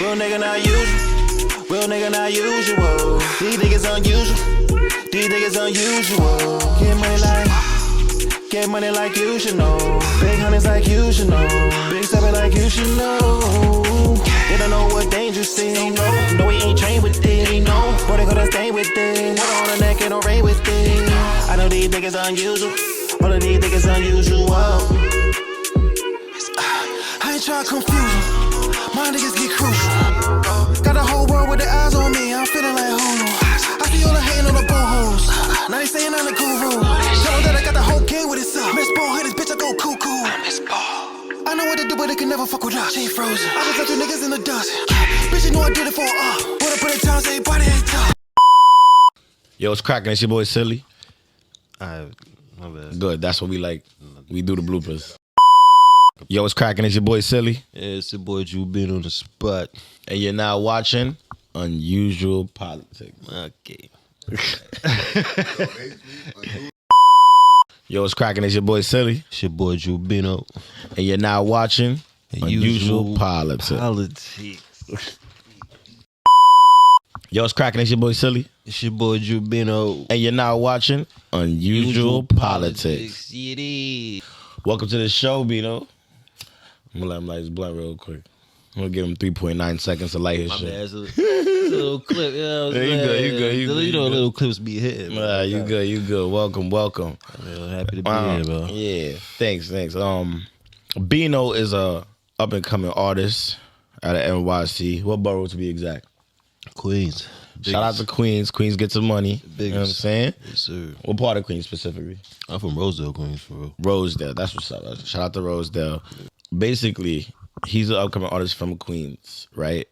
Real nigga not usual. Real nigga not usual. These niggas unusual. These niggas unusual. Get money like you should know. Big honeys like you should know. Big steppin' like you should know. They don't know what dangerous is. No, we ain't trained with it. No, bro, they gonna stay with it. Water on the neck and no rain with it. I know these niggas unusual. All of these niggas unusual. I ain't tryna confuse them. My niggas get crucial. Got the whole world with their eyes on me. I'm feeling like Holo. I see all the hating on the bohoes. Now they saying I'm the guru. Tell them that I got the whole game with itself. Miss Ball hit this bitch, I go cuckoo. Miss Ball. I know what to do, but they can never fuck with us. She ain't frozen. I just left you niggas in the dust. Bitch, you know I did it for what I put in town, say body ain't tough. Yo, it's cracking. It's your boy Silly. My bad. Good. That's what we like. We do the bloopers. Yo, it's cracking. It's your boy Silly. Yeah, it's your boy Droopbino on the spot. And you're now watching Unusual Politics. Okay. Yo, it's cracking. It's your boy Silly. It's your boy Droopbino. And you're now watching Unusual Politics. Yo, it's cracking. It's your boy Silly. It's your boy Droopbino. And you're now watching Unusual Politics. It is. Welcome to the show, Bino. I'm gonna let him light his blunt real quick. I'm gonna give him 3.9 seconds to light his My shit. bad. It's a little clip. Yeah, You good. You know, little clips be hitting. You good. Welcome. I'm real happy to be here, bro. Yeah, thanks. Bino is a up and coming artist out of NYC. What borough to be exact? Queens. Shout out to Queens. Queens get some money. You know what I'm saying? Yes, sir. What part of Queens specifically? I'm from Rosedale, Queens, for real. Rosedale. That's what's up. Shout out to Rosedale. Basically, he's an upcoming artist from Queens, right?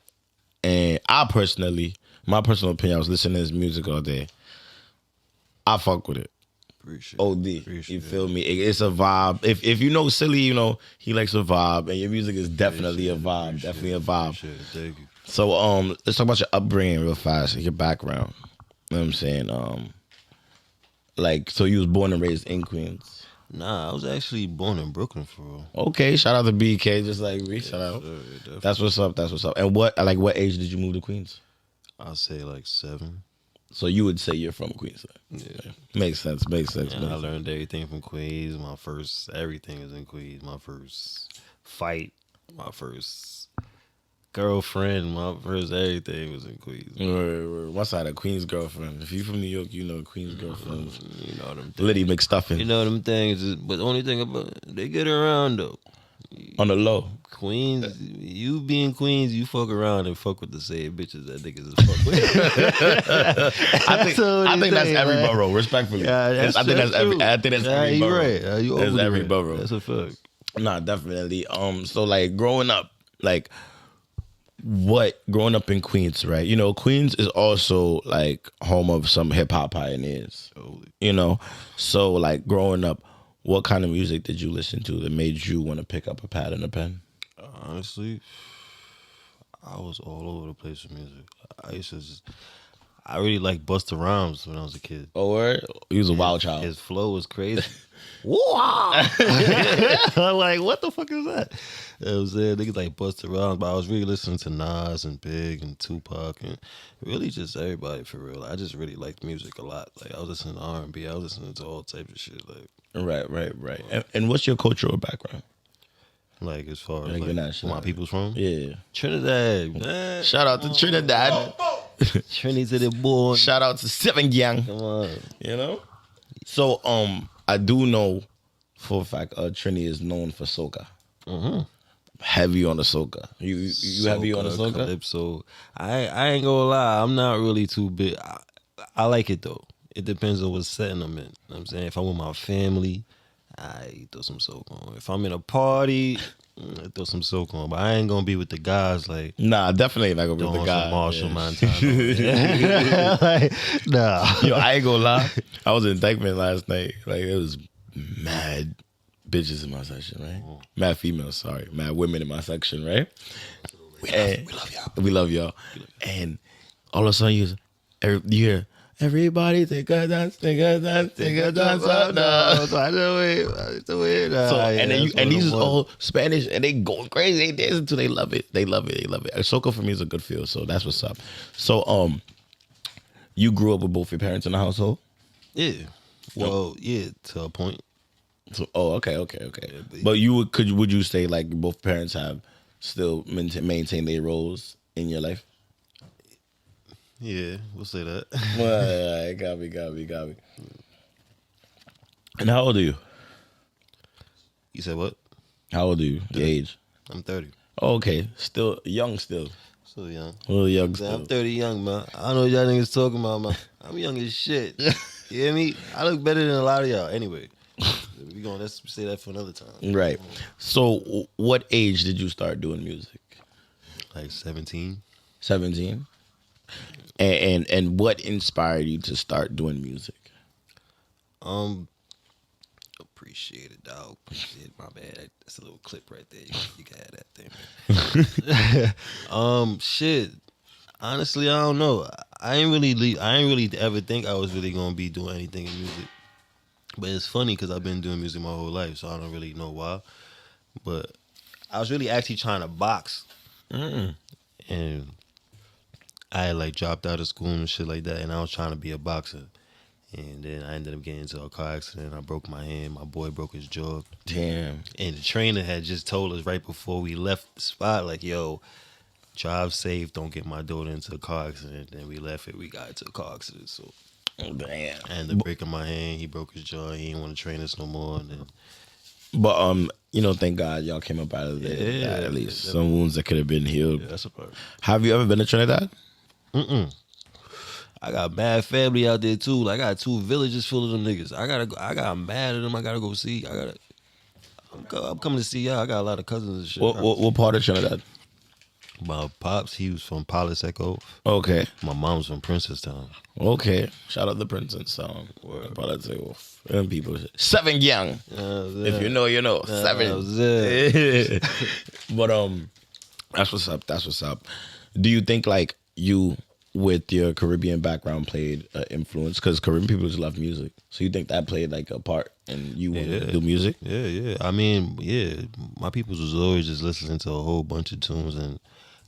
And I personally, my personal opinion, I was listening to his music all day. I fuck with it. Appreciate OD. You feel me? It's a vibe. If you know Silly, you know he likes a vibe, and your music is definitely a vibe. Definitely a vibe. Thank you. So let's talk about your upbringing real fast, your background. You know what I'm saying? So you was born and raised in Queens. Nah, I was actually born in Brooklyn, for real. Okay, shout out to BK, just like me. Shout out. Sir, That's what's up. And what age did you move to Queens? I'll say like 7. So you would say you're from Queens. Yeah. Makes sense. I learned everything from Queens. Everything is in Queens. My first fight, my first girlfriend, my first everything was in Queens. What side of Queens girlfriend? If you from New York, you know Queens girlfriends. You know them things. Liddy McStuffin. You know them things. But the only thing about it, they get around though. On the low. Queens, you being Queens, you fuck around and fuck with the same bitches that niggas is fuck with. I think that's every borough, respectfully. Yeah, I think that's every borough. Right. That's every borough. That's a fact. Nah, definitely. So like growing up, growing up in Queens, right? You know, Queens is also like home of some hip hop pioneers. Totally. You know, so like growing up, what kind of music did you listen to that made you want to pick up a pad and a pen? Honestly, I was all over the place with music. I really liked Busta Rhymes when I was a kid. Oh, word? He was a wild child. His flow was crazy. Wow! I'm like, what the fuck is that? You know what I'm saying? Niggas like Busta Rhymes, but I was really listening to Nas and Big and Tupac and really just everybody for real. I just really liked music a lot. Like I was listening to R&B, I was listening to all types of shit. Like Right. And what's your cultural background? Like as far as Like, where my people's from? Yeah. Trinidad, man. Shout out to Trinidad. Trini to the boy. Shout out to Seven Gang. Come on. You know? So I do know for a fact Trini is known for soca. Mm-hmm. Heavy on the soca. You heavy on the soca? Calypso. I ain't gonna lie, I'm not really too big. I like it though. It depends on what setting I'm in. You know what I'm saying? If I'm with my family, I throw some soca on. If I'm in a party, I throw some soca on. But I ain't gonna be with the guys like. Nah, definitely not gonna be with the guys. Marshall Montana. Like, nah. Yo, I ain't gonna lie. I was in Dykeman last night. Like it was mad bitches in my section, right? Mad females, sorry. Mad women in my section, right? We love y'all. And all of a sudden you hear, Everybody take a dance, take a dance, take a dance up now. So I know it. So and these is all Spanish and they going crazy. They dancing to. They love it. They love it. They love it. Soca for me is a good feel. So that's what's up. So you grew up with both your parents in the household? Yeah. Well, yeah, to a point. So, okay. But would you say like both parents have still maintained their roles in your life? Yeah, we'll say that. Well, got me. And how old are you? You said what? How old are you? Your age? I'm 30. Oh, okay, still young, still. So young. A little young Man, still. I'm 30 young, man. I don't know what y'all niggas talking about, man. I'm young as shit. You hear me? I look better than a lot of y'all. Anyway, let's say that for another time. Right. So, what age did you start doing music? Like 17. 17. And what inspired you to start doing music? Appreciate it, dog. Appreciate it. My bad. That's a little clip right there. You can have that thing. Shit. Honestly, I don't know. I ain't really ever think I was really gonna be doing anything in music. But it's funny because I've been doing music my whole life, so I don't really know why. But I was really actually trying to box, and I had like dropped out of school and shit like that, and I was trying to be a boxer. And then I ended up getting into a car accident. I broke my hand. My boy broke his jaw. Damn. And the trainer had just told us right before we left the spot, like, yo, drive safe, don't get my daughter into a car accident. Then we left it, we got into a car accident. So Damn. I ended up breaking my hand. He broke his jaw. He didn't want to train us no more. And then, But thank God y'all came up out of there. Yeah, at least some wounds that could have been healed. yeah, that's a part. Have you ever been to Trinidad? I got mad family out there too. Like, I got 2 villages full of them niggas. I got mad at them. I gotta go see. I'm coming to see y'all. I got a lot of cousins and shit. What part of Trinidad? My pops, he was from Palace Echo. Okay. My mom's from Princetown. Okay. Shout out to Princess Town. Them people. 7 young. If you know, you know. 7. But that's what's up. That's what's up. Do you think like you with your Caribbean background played influence? Because Caribbean people just love music. So you think that played like a part in you wanting to do music? Yeah. I mean, yeah. My peoples was always just listening to a whole bunch of tunes and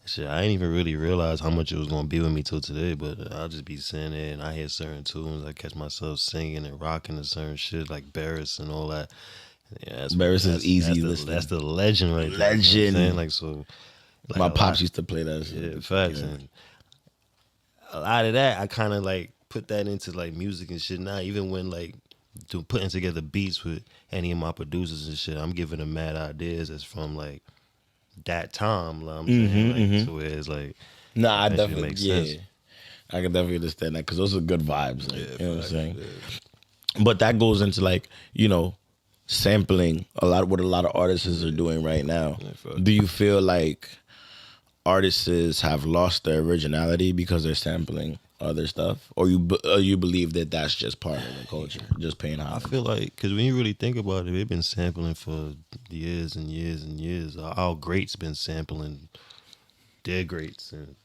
shit. I didn't even really realize how much it was gonna be with me till today. But I'll just be sitting there and I hear certain tunes. I catch myself singing and rocking to certain shit like Barris and all that. Yeah, Barris is easy listening. That's the legend right there. Legend. You know what I'm saying? Like, so. Like My pops used to play that shit. Yeah, facts. Yeah. And a lot of that, I kind of like put that into like music and shit now. Even when like putting together beats with any of my producers and shit, I'm giving them mad ideas that's from like that time. You know what I'm saying? Like, so it's like, nah, I definitely makes sense. I can definitely understand that because those are good vibes. Like, Yeah, you know what I'm saying? Yeah. But that goes into like sampling a lot. What a lot of artists are doing right now. Yeah, do you feel like artists have lost their originality because they're sampling other stuff, or you believe that that's just part of the culture, just paying I homage? feel like, because when you really think about it, they've been sampling for years and years and years. Our greats been sampling their greats, and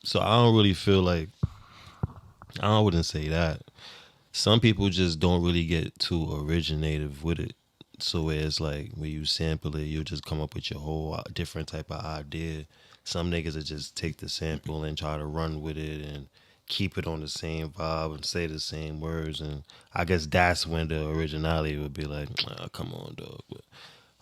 so I don't really feel like, I wouldn't say that. Some people just don't really get too originative with it. So it's like when you sample it, you'll just come up with your whole different type of idea. Some niggas will just take the sample and try to run with it and keep it on the same vibe and say the same words. And I guess that's when the originality would be like, come on, dog. But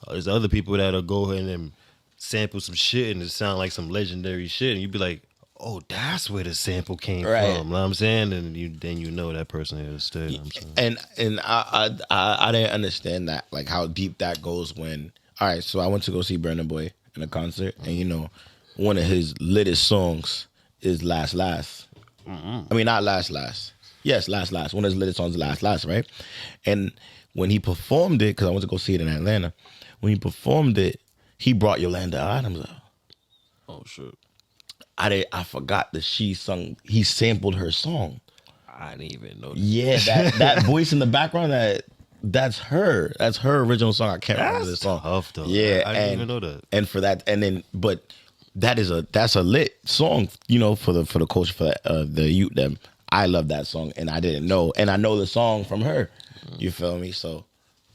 there's other people that'll go ahead and sample some shit and it sound like some legendary shit. And you'd be like, oh, that's where the sample came from. You know what I'm saying? And then you know that person is still. You know what I'm saying? And I didn't understand that, like how deep that goes when. All right, so I went to go see Burna Boy in a concert, and one of his littest songs is Last Last. I mean, not Last Last. Yes, Last Last. One of his littest songs is Last Last, right? And when he performed it, because I went to go see it in Atlanta, when he performed it, he brought Yolanda Adams out. Oh, shit. I forgot that he sampled her song. I didn't even know that. Yeah, that voice in the background, that's her. That's her original song. I can't remember this song. Tough though. Yeah, I didn't even know that. And for that, and then, but that's a lit song, for the culture, for the youth them. I love that song, and I didn't know, and I know the song from her. You feel me? So,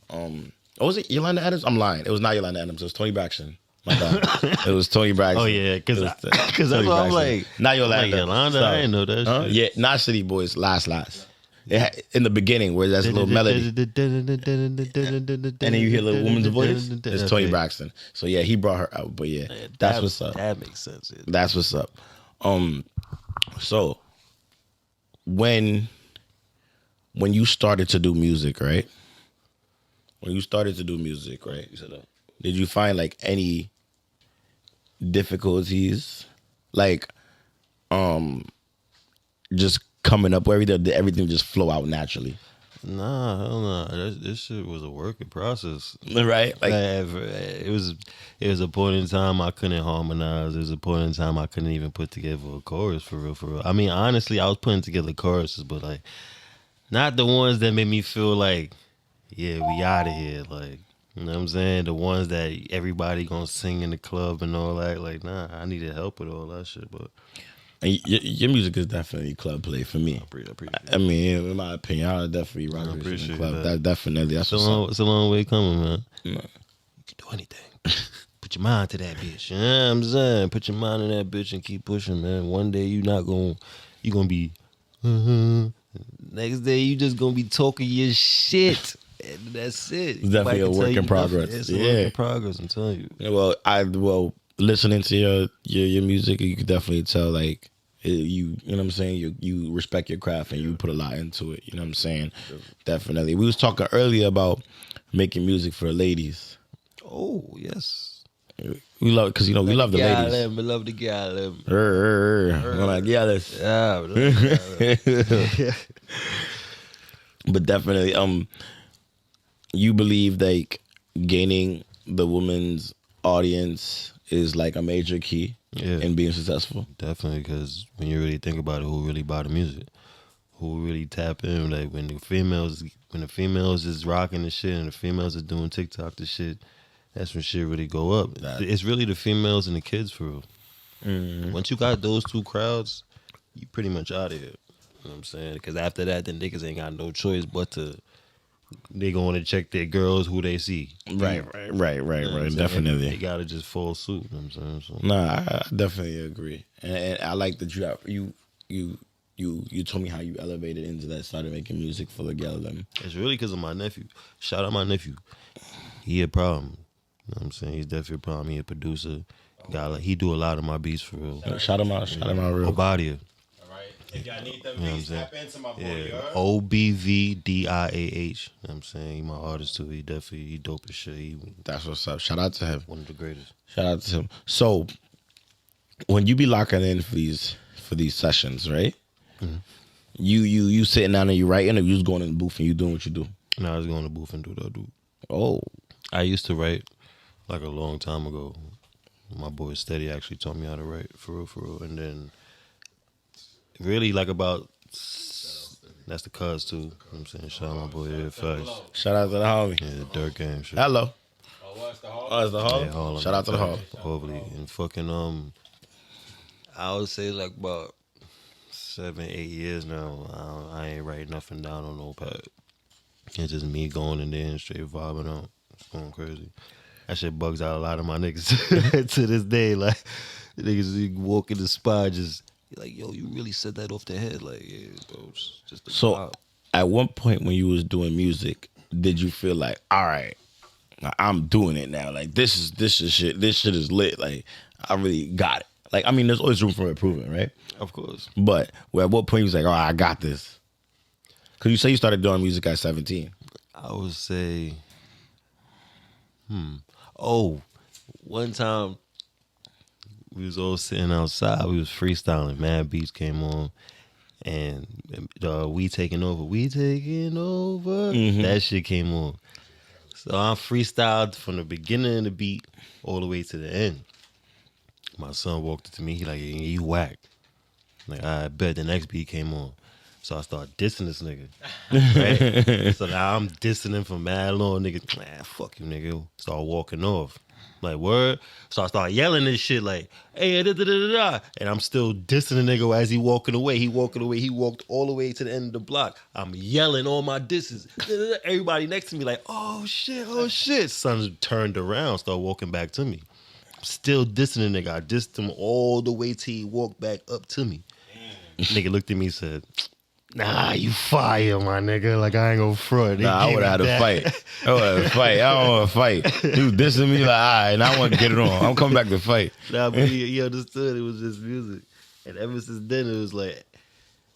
what was it? Yolanda Adams? I'm lying. It was not Yolanda Adams. It was Tony Braxton. My bad. It was Tony Braxton. Oh yeah, because that's Tony why I'm Braxton. like, Not Yolanda. Like, Yolanda, I didn't know that. Huh? Shit. Yeah, not City Boys. Last. It had, in the beginning where there's a little melody, and then you hear the woman's voice. It's Tony Braxton. So yeah, he brought her out. But yeah, that's what's up. That makes sense. Yeah. That's what's up. So when you started to do music, right? Did you find like any difficulties, like just coming up where everything just flow out naturally? Nah, hell nah. This shit was a working process, right? Like it was a point in time I couldn't harmonize. There was a point in time I couldn't even put together a chorus for real. I mean, honestly, I was putting together choruses, but like not the ones that made me feel like, yeah, we out of here. Like, you know what I'm saying? The ones that everybody gonna sing in the club and all that. Like, nah, I needed help with all that shit, but. And your music is definitely club play for me. I mean, in my opinion, I definitely rock with the club. That definitely. That's it's a long way coming, man. You can do anything. Put your mind to that bitch. You know what I'm saying? Put your mind in that bitch and keep pushing, man. One day you gonna be. Next day you just gonna be talking your shit. And that's it. It's definitely a work in progress. It's a work in progress. I'm telling you. Well, listening to your music, you can definitely tell like. You know what I'm saying? You respect your craft and you put a lot into it. You know what I'm saying? Definitely. We was talking earlier about making music for the ladies. Oh, yes. We love because we love the ladies. We love the gal. We're like, yeah, let's. Yeah. But definitely, you believe like gaining the woman's audience is like a major key in being successful. Definitely, because when you really think about it, who really buy the music? Who really tap in? Like when the females is rocking the shit and the females is doing TikTok the shit, that's when shit really go up. It's really the females and the kids for real. Mm-hmm. Once you got those two crowds, you pretty much out of here. You know what I'm saying? Because after that, the niggas ain't got no choice but to. They going to check their girls who they see. Right. You know definitely. They gotta just fall suit. You know what I'm saying? So. Nah, I definitely agree, and I like that you told me how you elevated into that, started making music for the girl. It's really because of my nephew. Shout out my nephew. He a problem. You know what I'm saying? He's definitely a problem. He a producer. He do a lot of my beats for real. Shout him out real. Obadia. If y'all need them beats, tap into my boy, OBVDIAH. You know what I'm saying? He my artist too. He dope as shit. That's what's up. Shout out to him. One of the greatest. Shout out to him. So when you be locking in for these sessions, right? Mm-hmm. You sitting down and you writing, or you just going in the booth and you doing what you do? No, I was going to the booth and do what I do. Oh. I used to write like a long time ago. My boy Steady actually taught me how to write for real. And then really like about that's the cuz too. You know what I'm saying? Shout out my boy Ep13. Shout out to the homie. Yeah, the Dirt Game shit. Hello. It's the Hall. Oh, it's the Hall? Yeah, Hall. Shout out to the Hall. Hopefully. And fucking I would say like about 7-8 years now. I ain't writing nothing down on no pad. It's just me going in there and straight vibing out. It's going crazy. That shit bugs out a lot of my niggas to this day. Like niggas walk in the spot just like, yo, you really said that off the head. Like, yeah, bro, it's just so vibe. At one point when you was doing music, did you feel like, all right, I'm doing it now? Like this is shit. This shit is lit. Like I really got it. Like I mean, there's always room for improvement, right? Of course. But at what point you was like, all right, I got this? Because you say you started doing music at 17. I would say, one time we was all sitting outside. We was freestyling. Mad beats came on, and we taking over. Mm-hmm. That shit came on. So I freestyled from the beginning of the beat all the way to the end. My son walked up to me. He like, yeah, you whack. Like, I bet the next beat came on. So I started dissing this nigga. Right? So now I'm dissing him for mad long. Nigga, man, fuck you, nigga. Start walking off. Like, word. So I start yelling this shit like, hey, da da da da da. And I'm still dissing the nigga as he walking away. He walking away. He walked all the way to the end of the block. I'm yelling all my disses. Everybody next to me like, oh shit, oh shit. Son turned around, started walking back to me. Still dissing the nigga. I dissed him all the way till he walked back up to me. Nigga looked at me and said, nah, you fire, my nigga. Like, I ain't gonna front. Nah, I would have had to fight. I would have to fight. I don't want to fight. He was dissing me like, all right, and I want to get it on. I'm coming back to fight. Nah, but he understood it was just music. And ever since then, it was like,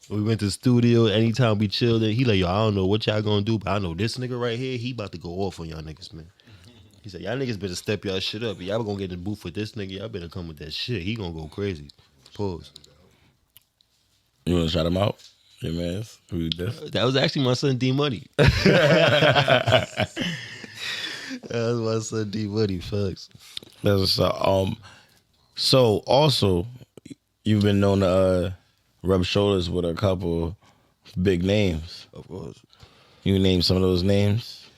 we went to the studio, anytime we chilled, he like, yo, I don't know what y'all gonna do, but I know this nigga right here, he about to go off on y'all niggas, man. He said, y'all niggas better step y'all shit up. Y'all gonna get in the booth with this nigga, y'all better come with that shit. He gonna go crazy. Pause. You want to shout him out? Your man, who this? That was actually my son D Money. That was my son D Money. Fucks. That's so also you've been known to rub shoulders with a couple big names. Of course. You name some of those names.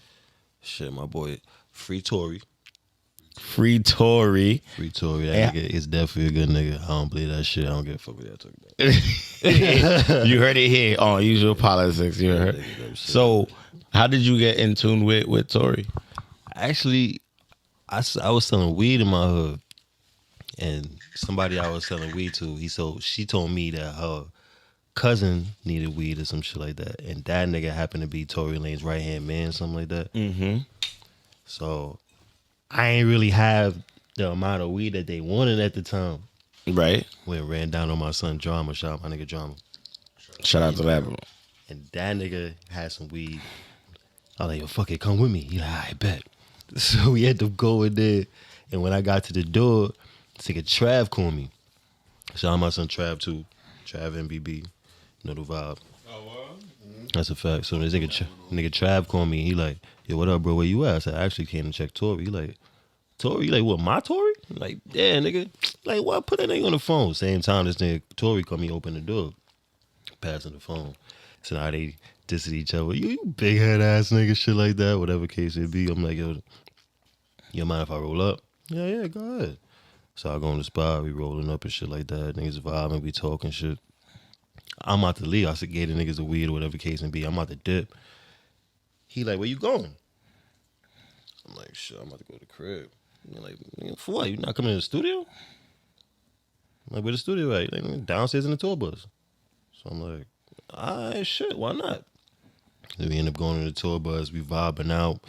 Shit, my boy, Free Tory. Free Tory. Free Tory. That nigga is definitely a good nigga. I don't believe that shit. I don't give a fuck what y'all talking about. You heard it here on Usual Politics. You heard. So, how did you get in tune with Tory? Actually, I was selling weed in my hood, and somebody I was selling weed to, she told me that her cousin needed weed or some shit like that, and that nigga happened to be Tory Lanes' right hand man, something like that. Mm-hmm. So I ain't really have the amount of weed that they wanted at the time. Right. When it ran down on my son Drama, shout out my nigga Drama. Shout out to that bro. And that nigga had some weed. I was like, yo, fuck it, come with me. He like, I bet. So we had to go in there. And when I got to the door, this nigga Trav called me. Shout out my son Trav too. Trav MBB. Know the vibe. Oh, well. That's a fact. So this nigga Trav called me. He like, yo, what up, bro? Where you at? I said, I actually came to check Tory. He like, Tory? You like, what, my Tory? I'm like, yeah, nigga. Like, what? Put that nigga on the phone. Same time this nigga Tory come me open the door. Passing the phone. So now they dissing each other. You big head ass nigga, shit like that, whatever case it be. I'm like, yo, you mind if I roll up? Yeah, go ahead. So I go on the spot, we rolling up and shit like that. Niggas vibing, we talking shit. I'm out to leave. I said, gave the niggas a weed or whatever case it be. I'm out to dip. He like, where you going? I'm like, shit, I'm about to go to the crib. You're like, for what? You not coming to the studio? I'm like, where the studio at? Like, downstairs in the tour bus. So I'm like, all right, shit, why not? Then we end up going to the tour bus. We vibing out.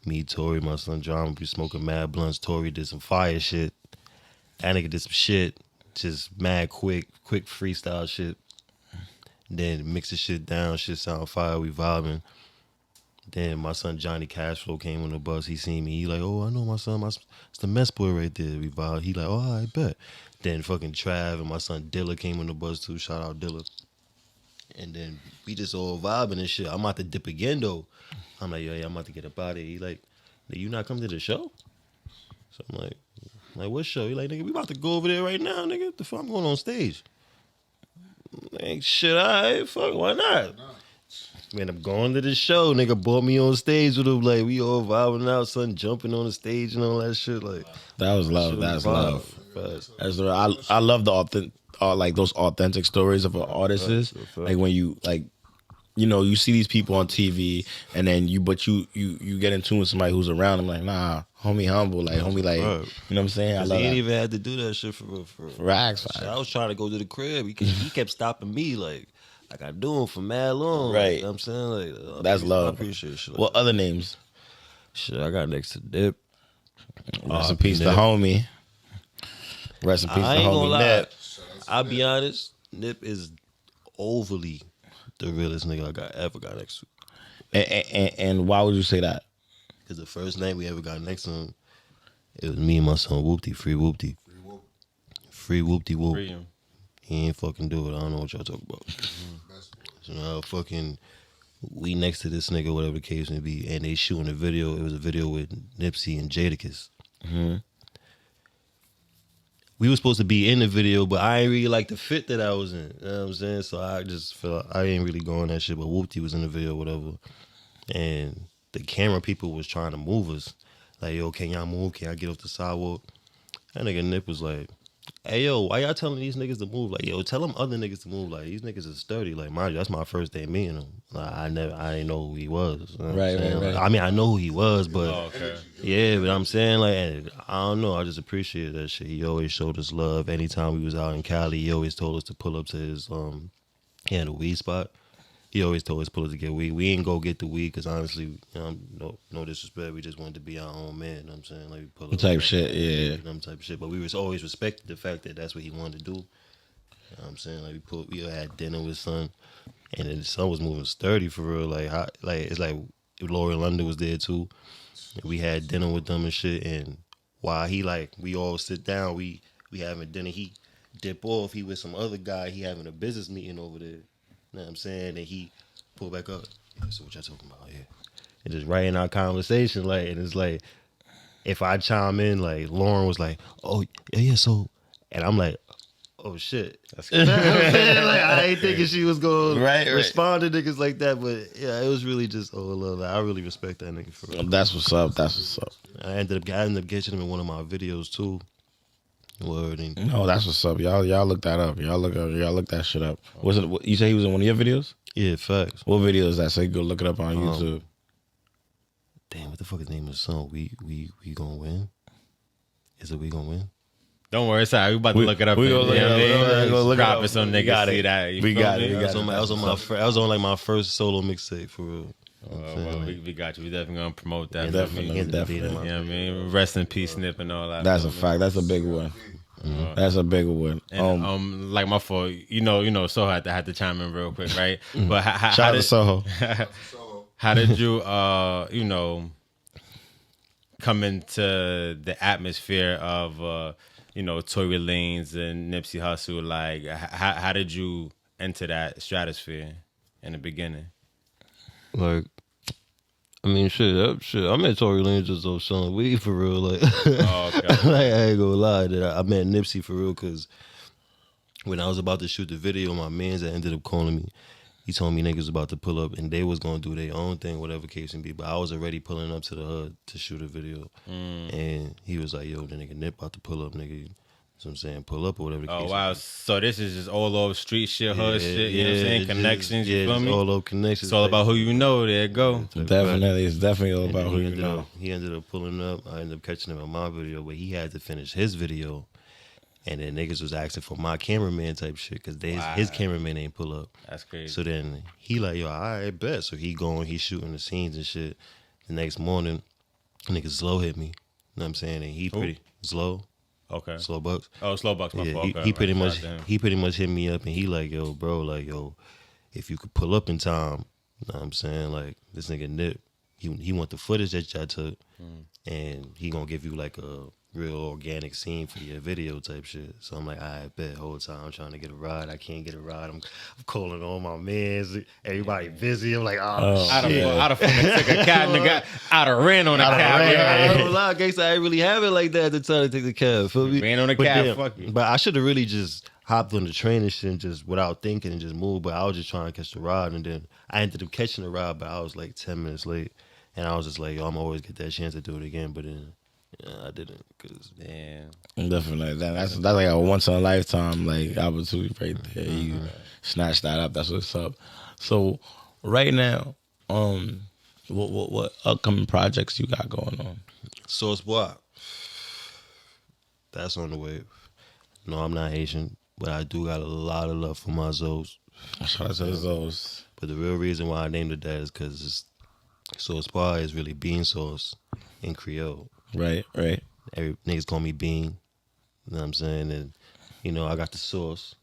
Me, Tory, my son John, we smoking mad blunts. Tory did some fire shit. That nigga did some shit. Just mad quick freestyle shit. Then mix the shit down. Shit sound fire. We vibing. Then my son Johnny Cashflow came on the bus. He seen me. He like, oh, I know my son. It's the mess boy right there. We vibe. He like, oh, I bet. Then fucking Trav and my son Dilla came on the bus too. Shout out Dilla. And then we just all vibing and shit. I'm about to dip again though. I'm like, yo, yeah, I'm about to get up out of here. He like, you not come to the show? So I'm like, what show? He like, nigga, we about to go over there right now, nigga. The fuck, I'm going on stage. Like, shit, all right, fuck, why not? Man, I'm going to the show. Nigga brought me on stage with him. Like, we all vibing out, son, jumping on the stage and all that shit. Like, that was love. That's love. That's I love the like those authentic stories of an artist. Like when you like, you know, you see these people on TV and then you get in tune with somebody who's around. I'm like, nah, homie humble, like homie, like, you know what I'm saying? I love he that. ain't even had to do that shit for racks. I was trying to go to the crib. He kept stopping me like I do him for mad long. Right. You know what I'm saying? Like, that's love. I appreciate shit. What other names? Shit, I got next to Dip. Rest in peace to homie. Rest in peace to homie Nip. I'll be honest, Nip is overly the realest nigga I ever got next to. And why would you say that? Because the first night we ever got next to him, it was me and my son Whoopty, Free Whoopty. Free Whoopty Whoop. Free him. He ain't fucking do it. I don't know what y'all talking about. So now fucking, we next to this nigga, whatever the case may be, and they shooting a video. It was a video with Nipsey and Jadakiss. Mm-hmm. We were supposed to be in the video, but I ain't really like the fit that I was in. You know what I'm saying? So I just felt I ain't really going that shit. But Whoopty was in the video, whatever. And the camera people was trying to move us. Like, yo, can y'all move? Can I get off the sidewalk? That nigga Nip was like, hey, yo, why y'all telling these niggas to move? Like, yo, tell them other niggas to move. Like, these niggas is sturdy. Like, mind you, that's my first day meeting him. Like, I didn't know who he was. You know what I'm saying? Right. Like, I mean, I know who he was, but okay. yeah, but I'm saying, like, and I don't know. I just appreciate that shit. He always showed us love. Anytime we was out in Cali, he always told us to pull up to his, he had a weed spot. He always told us pull up to get weed. We ain't go get the weed because honestly, you know, no disrespect. We just wanted to be our own man. You know what I'm saying? Like, we pull up. Type shit, yeah. Them type of shit. But we was always respected the fact that that's what he wanted to do. You know what I'm saying? Like, we had dinner with son, and then the son was moving sturdy for real. Like it's like Lori London was there too. And we had dinner with them and shit. And while we all sit down, we having dinner. He dip off. He with some other guy. He having a business meeting over there. You know what I'm saying? And he pulled back up. Yeah, so what y'all talking about? Yeah. And just right in our conversation, like, and it's like, if I chime in, like, Lauren was like, oh, yeah, so, and I'm like, oh, shit. That's like, I ain't thinking she was going to respond to niggas like that, but yeah, it was really just, I really respect that nigga for real. That's what's up. I ended up getting him in one of my videos, too. Word. No, that's what's up. Y'all look that up. Y'all look that shit up. Was it? You say he was in one of your videos? Yeah, facts. What video is that? So you go look it up on YouTube. Damn, what the fuck is the name of the song? We gonna win? Is it We Gonna Win? Don't worry, it's all right. We about to look it up. We gonna look it up. Drop it so niggas see that. We got it. That was on like my first solo mixtape for real. Well, we got you. We definitely gonna promote that. Definitely. You know what I mean? Rest in peace, Nip, and all that. That's a fact. That's a big one. That's a big one. And, like my fault, you know, Soho had to chime in real quick, right? But shout out to Soho. How did you, come into the atmosphere of, Tory Lanes and Nipsey Hussle? Like, how did you enter that stratosphere in the beginning? Like, I mean, shit. I met Tory Lanes just off selling weed for real. Like, okay. Like, I ain't gonna lie. That I met Nipsey for real because when I was about to shoot the video, my mans that ended up calling me. He told me niggas was about to pull up and they was gonna do their own thing, whatever case may be. But I was already pulling up to the hood to shoot a video, and he was like, "Yo, the nigga Nip about to pull up, nigga." So I'm saying, pull up or whatever. Oh wow! So this is just all over street shit, hood shit. You know what I'm saying? Connections. You feel me? All over connections. It's all about who you know. There you go. Definitely, it's definitely all about who you know. He ended up pulling up. I ended up catching him on my video, but he had to finish his video, and then niggas was asking for my cameraman type shit because his cameraman ain't pull up. That's crazy. So then he like, yo, I bet. So he he's shooting the scenes and shit. The next morning, niggas Slow hit me. You know what I'm saying? And he pretty slow. Okay. Slow Bucks. Oh, Slow Bucks. My fault. He pretty much hit me up and he like, yo, bro, like, yo, if you could pull up in time, you know what I'm saying? Like, this nigga Nip, he want the footage that y'all took and he gonna give you like a real organic scene for your video type shit. So I'm like, I bet whole time I'm trying to get a ride. I can't get a ride. I'm calling all my mans. Everybody busy. I'm like, shit. I'd have fucking took a cab, nigga. I'd have ran on a cab. I don't lie, gangsta. I ain't really have it like that at the time to take the cab. Feel me? Ran on a cab. Fuck you. But I should have really just hopped on the train and shit and just without thinking and just moved. But I was just trying to catch the ride. And then I ended up catching the ride, but I was like 10 minutes late. And I was just like, yo, I'm always get that chance to do it again. But then I didn't, cause definitely that's like a once in a lifetime like opportunity right there. You snatch that up. That's what's up. So right now, what upcoming projects you got going on? Source Boy. That's on the way. No, I'm not Haitian, but I do got a lot of love for my Zoes. Shout out to the Zoes. But the real reason why I named it that is because Source Boy is really bean sauce in Creole. Right. Every niggas call me Bean. You know what I'm saying? And, you know, I got the sauce.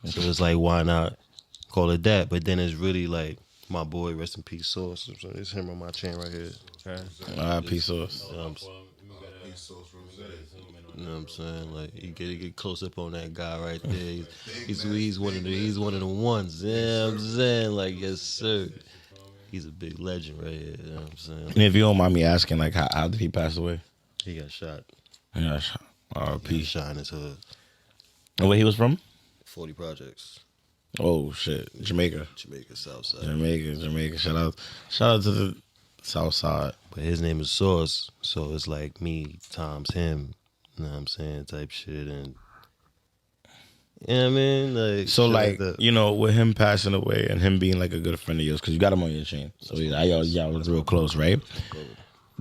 So it's like, why not call it that? But then it's really like my boy, rest in peace, Sauce. So it's him on my chain right here. Okay. Peace Sauce. You know what I'm saying? Like, you get close up on that guy right there. He's one of the ones. You know what I'm saying? Like, yes, sir. He's a big legend right here. You know what I'm saying? And if you don't mind me asking, like, how did he pass away? He got shot. R.I.P. Shot in his hood. And where he was from? 40 Projects. Oh shit, Jamaica, South side. Jamaica. Shout out to Southside. But his name is Sauce, so it's like me times him. You know what I'm saying? Type shit. And you know what I mean? Like, So shit like, that. you know, with him passing away and him being like a good friend of yours, because you got him on your chain, so y'all was real close, right?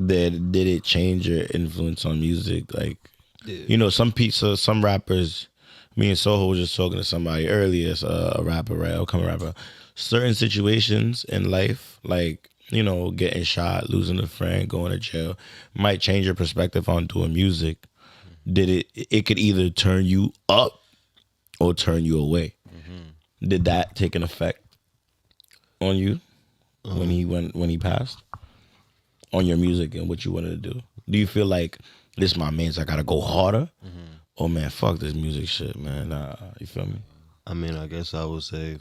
Did it change your influence on music? Like, you know, some rappers. Me and Soho was just talking to somebody earlier, a rapper, right? Upcoming rapper. Certain situations in life, like, you know, getting shot, losing a friend, going to jail, might change your perspective on doing music. It could either turn you up or turn you away. Did that take an effect on you when he passed? On your music and what you wanted to do? Do you feel like this my man's, I gotta go harder? Oh man, fuck this music shit, man. You feel me? I mean, I guess I would say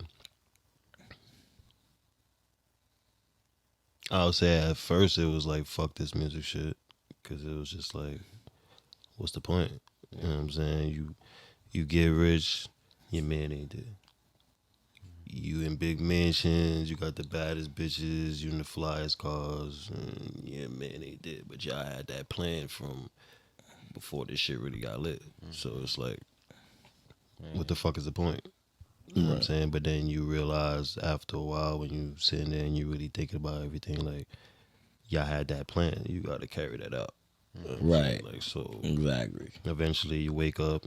at first it was like, fuck this music shit. Because it was just like, what's the point? You know what I'm saying? You get rich, your man ain't there. You in big mansions, you got the baddest bitches, you in the flyest cars, and yeah, man ain't there. But y'all had that plan from before this shit really got lit. So it's like, what the fuck is the point? You know what I'm saying? But then you realize after a while when you sitting there and you really thinking about everything, like, y'all had that plan. You got to carry that out. Right. Like, so Exactly. eventually you wake up,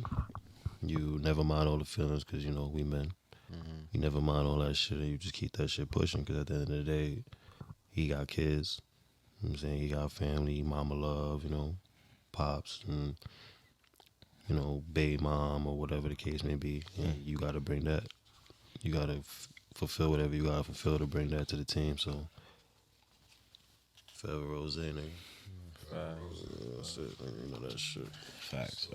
you never mind all the feelings because, you know, we men. You never mind all that shit and you just keep that shit pushing because at the end of the day, he got kids. You know what I'm saying? He got family, mama love, you know, pops, and, you know, baby mom or whatever the case may be. And you got to bring that. You got to fulfill whatever you got to fulfill to bring that to the team. So, forever Rose, nigga. That's it, nigga. You know that shit. Facts.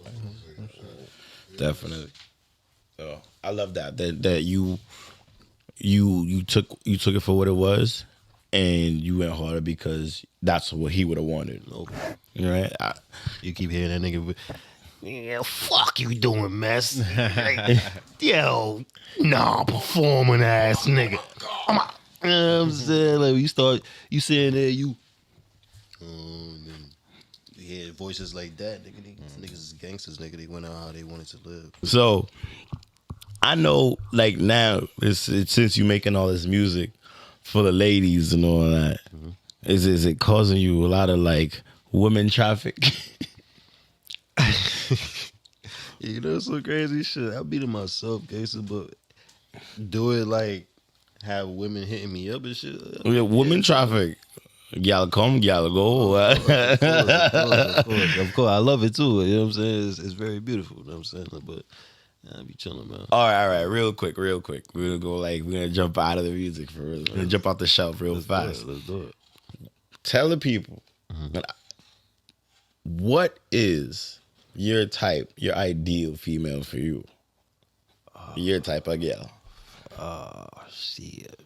Definitely. So I love that you took it for what it was, and you went harder because that's what he would have wanted. Right? You keep hearing that nigga. Yeah, fuck you doing, mess. Like, yo, nah, performing ass nigga. You know what I'm saying? Like, you sitting there, you hear voices like that, nigga. These niggas is gangsters, nigga. They went out how they wanted to live. So I know, like, now it's since you making all this music for the ladies and all that, is it causing you a lot of like women traffic? You know, some crazy shit. I beat it myself, gangster, but do it like have women hitting me up and shit. Yeah, women traffic. Y'all come, y'all go. Of course. I love it too. You know what I'm saying? It's very beautiful. You know what I'm saying? But I be chilling, man. All right. Real quick. We're gonna go we're gonna jump out of the music for real. We're gonna jump out the shelf real fast. Let's do it. Tell the people, what is your type, your ideal female for you? Your type of girl. Shit.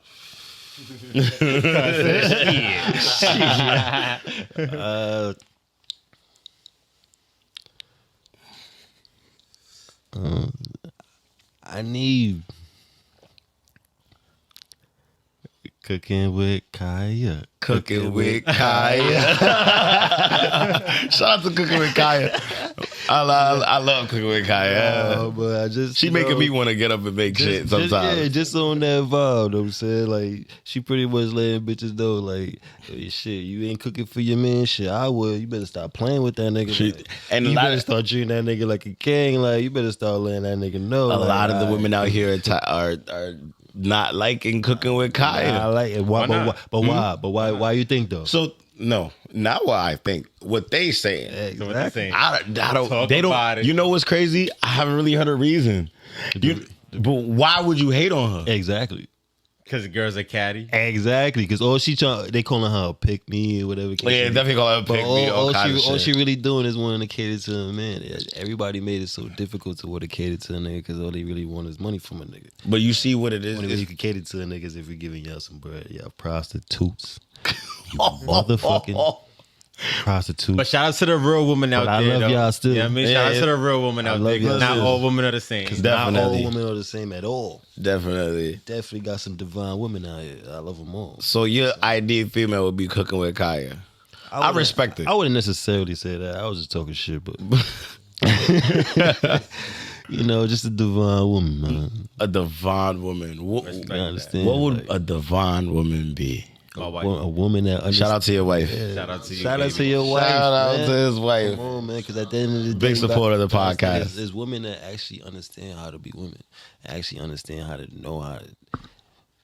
I need cooking with Kaya. Cooking with Kaya. Shout out to Cooking with Kaya. I love Cooking with Kaya. But she making me want to get up and make shit sometimes. Just on that vibe. Know what I'm saying? Like, she pretty much letting bitches know, like, hey, shit, you ain't cooking for your man. Shit, I would. You better stop playing with that nigga. And you better start treating that nigga like a king. Like, you better start letting that nigga know. A lot of the women out here are not liking Cooking with Kaya. I like it. Why you think though? So no, not what I think. What they saying. Exactly. What they saying? I don't. They about don't. it. You know what's crazy? I haven't really heard a reason. But why would you hate on her? Exactly. Because the girl's a caddy. Exactly. Because all they calling her a pick me or whatever. Yeah, definitely call her a pick me. All she really doing is wanting to cater to a man. Everybody made it so difficult to want to cater to a nigga because all they really want is money from a nigga. But you see what it is. Only way you can cater to a nigga is if you're giving y'all some bread. Y'all prostitutes. You motherfucking prostitutes. But shout out to the real woman out But I there. love though. y'all still. Yeah, I mean, Yeah, shout out yeah. to the real woman out love there. 'Cause y'all not still. all women are the same. Not all Definitely. women are the same at all. Definitely. Definitely got some divine women out here. I love them all. So your ideal female would be cooking with Kaya. I wouldn't- respect it. I wouldn't necessarily say that. I was just talking shit, but just a divine woman, man. A divine woman. What, Respect You understand? what would Like, a divine woman be? My wife. a woman that understands. Shout out to your wife. Shout out to you. Shout out baby. to your wife. Shout out man. to his wife. Come on, man, because at the end of the day, Big you got- supporter of the you understand, podcast. There's women that actually understand how to be women, actually understand how to know how to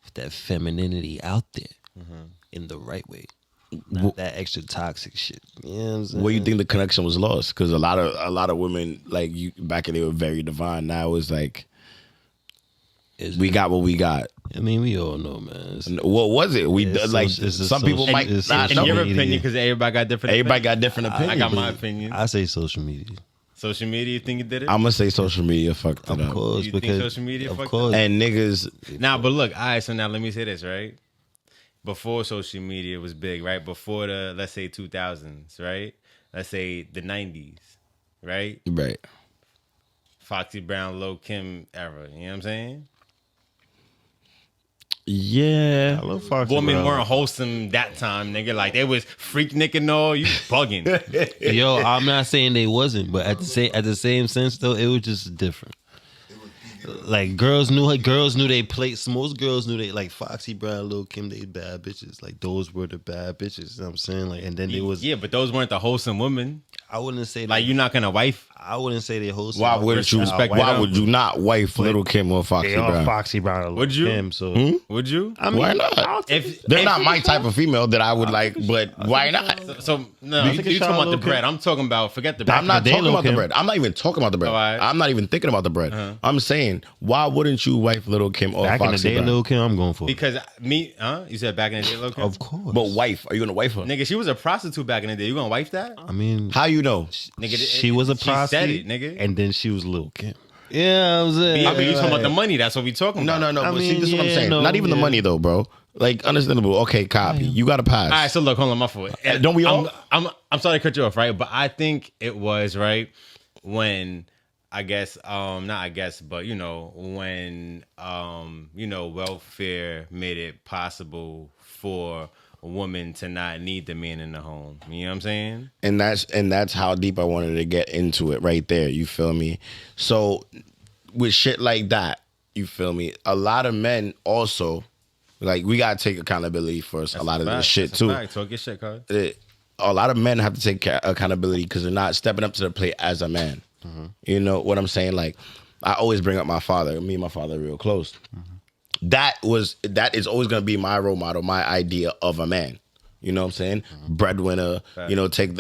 put that femininity out there in the right way, not that extra toxic shit. You know what I'm saying? Where you think the connection was lost? Because a lot of women like you back in the day were very divine. Now it's like It's- we got what we got. I mean, we all know, man. It's- What was it? We It's like social- it's a some people social- might it's not social know. In your media. opinion, because everybody got different. Everybody opinions. got different opinions. I got my opinion. I say social media. Social media, you think you did it? I'm gonna say social media fucked it Of up. course, You think because social media of fucked course. And niggas, Now, but look, all right, so now let me say this, right? Before social media was big, right? Before the, let's say, 2000s, right? Let's say the 90s, right? right? Foxy Brown, Lil' Kim era, you know what I'm saying? Yeah, I love Foxy Women Brown. weren't wholesome that time, nigga. Like, they was freak and all, you bugging. Yo, I'm not saying they wasn't, but at the same sense though, it was just different. Like girls knew they place. Most girls knew they like Foxy Brown, Lil' Kim. They bad bitches. Like those were the bad bitches. You know what I'm saying? Like, and then they was. Yeah, but those weren't the wholesome women. I wouldn't say Like, they, you're not gonna wife. I wouldn't say they host. why wouldn't you? Respect Why them. would you not wife Little Kim or Foxy They are Brown? Foxy Brown, and Lil' Would you? Kim. So Would you? I mean, Why not? I'll take If They're if- not my type of female that I would like, but why not? So no, take a you shot talking at about the Lil' Kim? bread? I'm talking about forget the bread. I'm not day, talking Lil' about the Kim. bread. I'm not even talking about the bread. All right. I'm not even thinking about the bread. I'm saying, why wouldn't you wife Little Kim or back in the Foxy day, Brown? Lil' Kim, I'm going for. Because you said back in the day, Lil' Kim? Of course, But wife, are you gonna wife her? Nigga, she was a prostitute back in the day. You gonna wife that? I mean, How you know? Nigga, she was a she said prostitute, it, nigga. and then she was Lil' Kim. Yeah, I'm saying. I mean, you talking about the money? That's what we talking No, about. no, no. I But mean, see, this is what I'm yeah, saying. no, Not even the yeah. money though, bro. Like, understandable. Okay, copy. You got to pass. All right, so look, hold on, my fault. Don't we all? I'm sorry to cut you off, right? But I think it was right when I guess, not I guess, but when welfare made it possible for a woman to not need the man in the home. You know what I'm saying? And that's how deep I wanted to get into it right there. You feel me? So with shit like that, you feel me? A lot of men also, like, we gotta take accountability for a lot of this shit too. Talk your shit, cuz. A lot of men have to take accountability because they're not stepping up to the plate as a man. You know what I'm saying? Like, I always bring up my father. Me and my father are real close. That is always gonna be my role model, my idea of a man. You know what I'm saying? Breadwinner.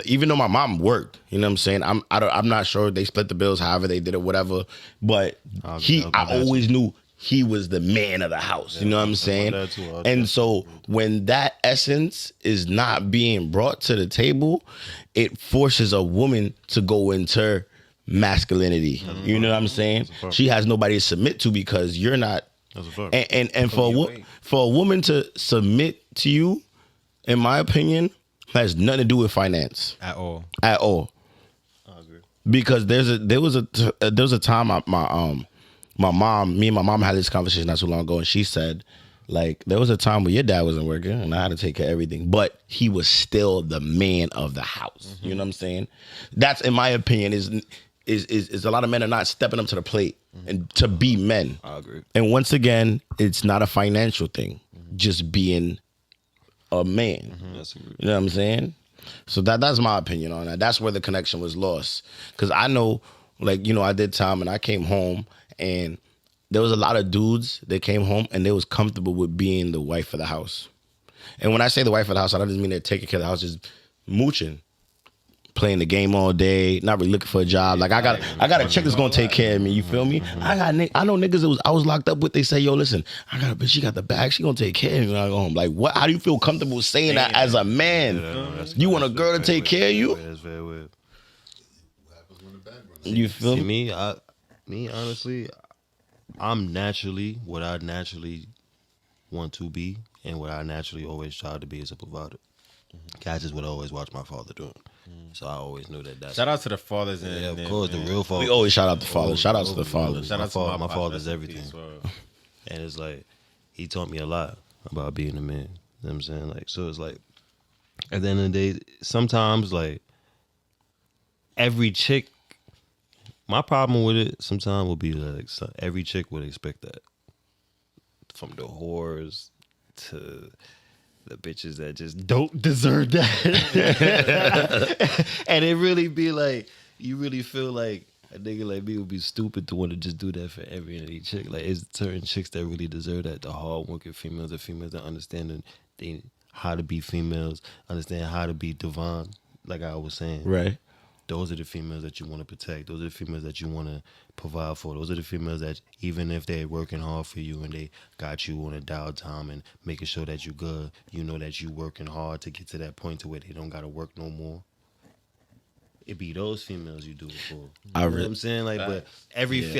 Even though my mom worked. You know what I'm saying? I'm not sure they split the bills, however they did it, whatever. But I always knew he was the man of the house. You know what I'm saying? And so when that essence is not being brought to the table, it forces a woman to go into masculinity. You know what I'm saying? She has nobody to submit to because you're not. And for a woman to submit to you, in my opinion, has nothing to do with finance At all. at all. I agree. Because there was a time me and my mom had this conversation not too long ago, and she said, like, there was a time where your dad wasn't working and I had to take care of everything, but he was still the man of the house. You know what I'm saying? That's, in my opinion, is a lot of men are not stepping up to the plate and to be men. I agree. And once again, it's not a financial thing, just being a man. That's agree. You know what I'm saying? So that's my opinion on that. That's where the connection was lost. Because I know, like, I did time and I came home and there was a lot of dudes that came home and they was comfortable with being the wife of the house. And when I say the wife of the house, I don't just mean they're taking care of the house, just mooching. Playing the game all day, not really looking for a job. Like, I got a chick that's gonna take care of me. You feel me? I know niggas I was locked up with. They say, yo, listen, I got a bitch. She got the bag. She gonna take care of me when I go home. Like, what? How do you feel comfortable saying that as a man? You want a girl to take care of you? That's very weird. You feel See, me? me honestly, I'm naturally what I naturally want to be, and what I naturally always try to be is a provider. I just would always watch my father do it. So I always knew that. That's Shout out to the fathers and yeah, of course, the real father. We always shout out the fathers. Shout out to the fathers. Shout out to my pops, father's rest in everything. peace, word. And it's like he taught me a lot about being a man. You know what I'm saying? Like, so it's like at the end of the day, sometimes like every chick, my problem with it sometimes will be like every chick would expect that. From the whores to the bitches that just don't deserve that. And it really be like, you really feel like a nigga like me would be stupid to want to just do that for every any chick. Like, it's certain chicks that really deserve that. The hard-working females, the females that understand how to be females, understand how to be divine, like I was saying. Right. Those are the females that you want to protect. Those are the females that you want to provide for. Those are the females that even if they're working hard for you and they got you on a dial time and making sure that you good, you know that you working hard to get to that point to where they don't got to work no more. It be those females you do it for. You know what I'm saying? Like, but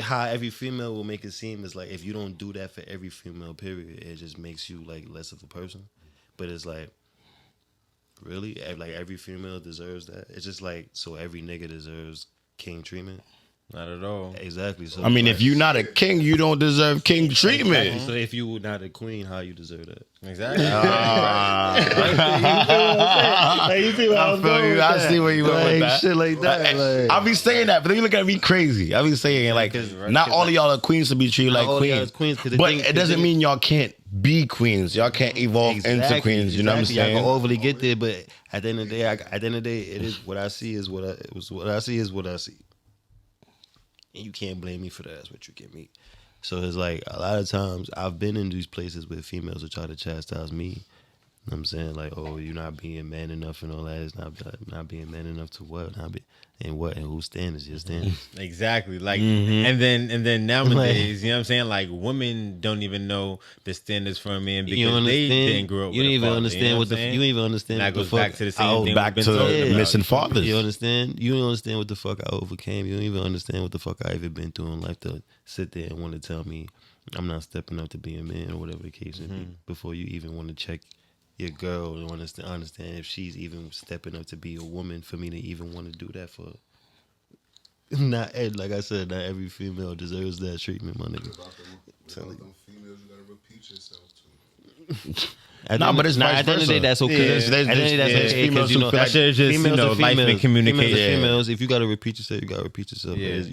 how every female will make it seem is like if you don't do that for every female, period, it just makes you like less of a person. But it's like, really? Like every female deserves that? It's just like, so every nigga deserves king treatment? Not at all. Exactly. So I mean, if you're not a king, you don't deserve king treatment. exactly. So if you were not a queen, how you deserve that? Exactly. You see what I feel you. I see where you went with that. Shit like that. Like, I be saying that, but then you look at me crazy. I be saying like, not all of y'all are queens to be treated like all y'all is queens, queens, 'cause the but thing- it doesn't mean y'all can't be queens. Y'all can't evolve into queens. You know what I'm Y'all saying? can overly get there, but at the end of the day, it is what I see is what I see is what I see. And you can't blame me for that. That's what you get me. So it's like a lot of times I've been in these places where females will try to chastise me. You know what I'm saying? Like, oh, you're not being man enough and all that. It's not being man enough to what? And whose standards? Your standards. Exactly. Like, and then nowadays, you know what I'm saying? Like, women don't even know the standards for a man because they didn't grow up with You don't a even father, understand you know what I'm the saying? you don't even understand. And that what goes the fuck back to the same thing. back we've to been talking the about. missing fathers. You understand? You don't understand what the fuck I overcame. You don't even understand what the fuck I even been through in life to sit there and want to tell me I'm not stepping up to be a man or whatever the case may be before you even want to check your girl and understand if she's even stepping up to be a woman for me to even want to do that for her. Like I said, not every female deserves that treatment, my nigga. About them females, you gotta repeat yourself to. At Nah, the but end- it's nah, vice at the end of the day, versa. that's okay. Yeah, At the end of the day, that's there's okay females because who feel That shit is just, females are life and females. communication. Females are females. If you gotta repeat yourself, you gotta repeat yourself. Yeah.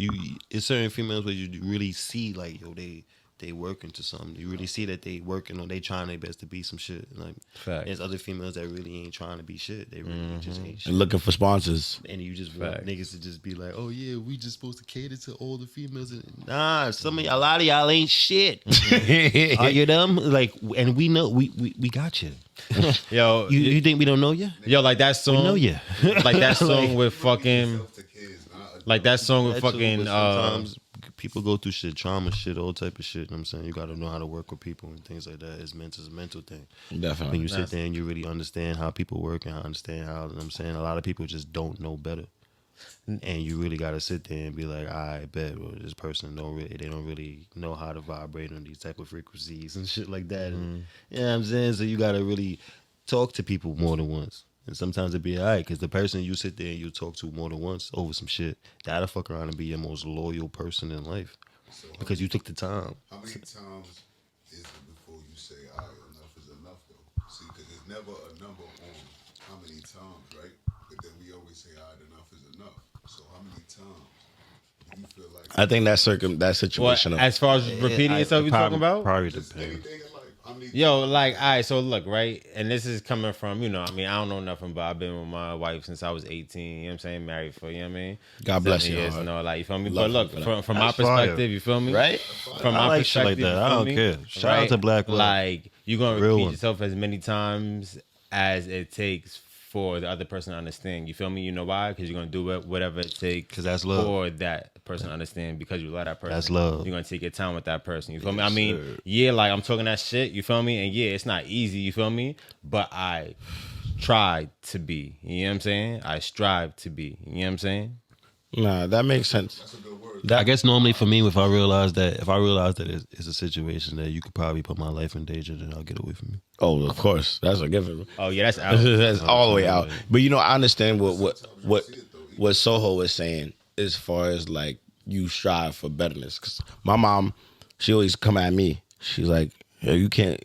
It's certain females where you really see like, yo, they working to something. You really see that they working on, they trying their best to be some shit. Like, Fact. there's other females that really ain't trying to be shit. They really just ain't shit. And looking for sponsors. And you just want Fact. niggas to just be like, oh yeah, we just supposed to cater to all the females. Nah, a lot of y'all ain't shit. Are you them? Like, and we know we got you. Yo, You think we don't know you? yo, like that song. We know you. Like that song with fucking. Self to kids, not Like that song with That too, fucking. but sometimes people go through shit, trauma shit, all type of shit. You know what I'm saying? You got to know how to work with people and things like that. It's a mental thing. Definitely. When you sit there and you really understand how people work and understand how, you know what I'm saying, a lot of people just don't know better. And you really got to sit there and be like, I bet this person don't really know how to vibrate on these type of frequencies and shit like that. And, you know what I'm saying? So you got to really talk to people more than once. And sometimes it be all right, because the person you sit there and you talk to more than once over some shit, that'll fuck around and be your most loyal person in life. Because you took the time. How many times is it before you say, all right, enough is enough, though? See, because there's never a number on how many times, right? But then we always say, all right, enough is enough. So how many times do you feel like... I think that's What, situational. as far as repeating yourself, you talking about? Probably just depends. anything in life? How many Yo, like, all right, so look, right? And this is coming from, you know, I mean, I don't know nothing, but I've been with my wife since I was 18, you know what I'm saying? Married for, you know what I mean? God bless 7 you, years hard. and all that, you feel me? Love But you look, for that. from my That's fire. perspective, you feel me? Right? From I my like shit like perspective, that. you I feel don't me? care. Shout out to Black Love. Like, you're going to Real repeat one. yourself as many times as it takes for the other person to understand. You feel me? You know why? Because you're going to do whatever it takes 'Cause that's love. for that person to understand because you love that person. That's love. You're going to take your time with that person. You feel me? I Yes, mean, sir. yeah, like I'm talking that shit. You feel me? And yeah, it's not easy. You feel me? But I tried to be. You know what I'm saying? I strive to be. You know what I'm saying? Nah, that makes sense. That's a good word. I guess normally for me, if I realize that it's a situation that you could probably put my life in danger, then I'll get away from you. Oh, of course, that's a given. Oh yeah, that's out. That's all the way out. But you know, I understand what Soho was saying as far as like you strive for betterness. Cause my mom, she always come at me. She's like, "Yo, you can't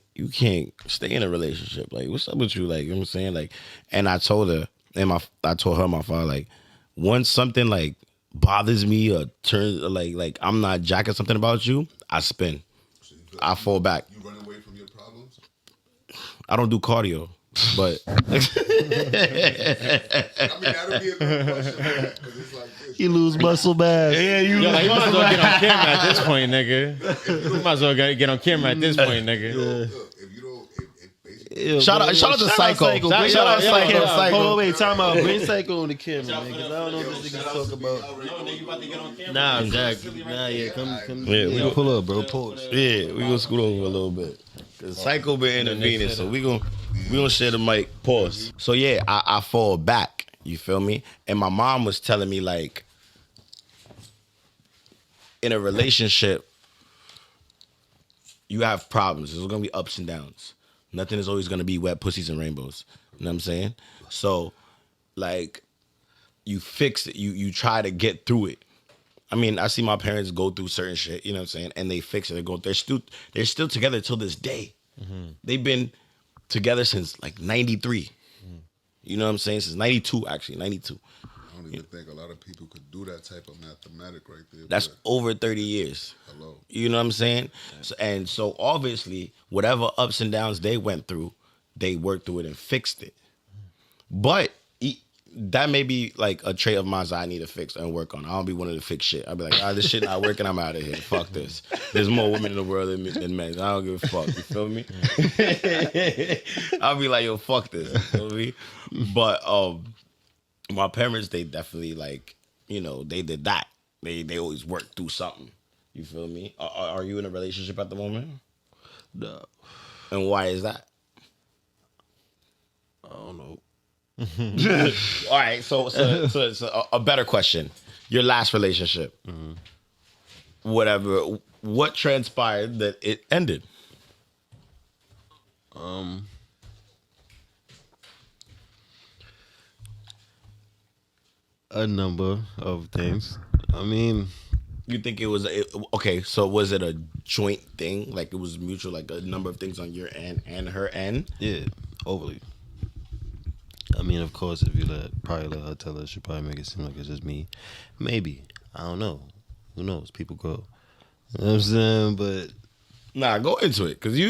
stay in a relationship. Like, what's up with you? Like, you know what I'm saying? Like," and I told her, I told her, my father, like, once something like bothers me or turns like I'm not jacking something about you, I spin. I fall back. You run away from your problems? I don't do cardio, but I mean, that'll be a good question, man, because it's like this. You lose muscle mass. yeah, you. Yo, like, you might as well get on camera at this point, nigga. You might as well get on camera at this point, nigga. Look, if you don't, if basically, Yeah, Shout out to Psycho. Shout out to Psycho. Hold on, wait, time out. Bring Psycho on the camera, man, because I don't know what this nigga talk about. You about to get on camera? Nah, exactly. Nah, yeah, come. Yeah, we go- pull up, bro. Pause. Yeah, we gonna scoot over a little bit. Cause Psycho been intervening, so we gonna share the mic. Pause. So yeah, I fall back. You feel me? And my mom was telling me like, in a relationship, you have problems. There's gonna be ups and downs. Nothing is always gonna be wet pussies and rainbows. You know what I'm saying? So, like, you fix it. You try to get through it. I mean, I see my parents go through certain shit, you know what I'm saying, and they fix it. They're still together till this day. Mm-hmm. They've been together since like '93. You know what I'm saying? Since '92, actually, '92. I don't even think a lot of people could do that type of mathematic right there. That's but over 30 years. hello. You know what I'm saying? So obviously, whatever ups and downs they went through, they worked through it and fixed it. But that may be like a trait of mine that I need to fix and work on. I don't be wanting to fix shit. I'll be like, this shit not working, I'm out of here. Fuck this. There's more women in the world than men. I don't give a fuck. You feel me? I'll be like, yo, fuck this. You feel me? But my parents, they definitely like, you know, they did that. They always worked through something. You feel me? Are you in a relationship at the moment? No, And why is that? I don't know. All right, so a better question. Your last relationship, whatever, what transpired that it ended? A number of things. I mean, You think it was okay? So was it a joint thing? Like it was mutual, like a number of things on your end and her end? yeah, overly. I mean, of course, if you probably let her tell her, she'll probably make it seem like it's just me. Maybe. I don't know. Who knows? People grow. You know what I'm saying? But Nah, go into it, cause you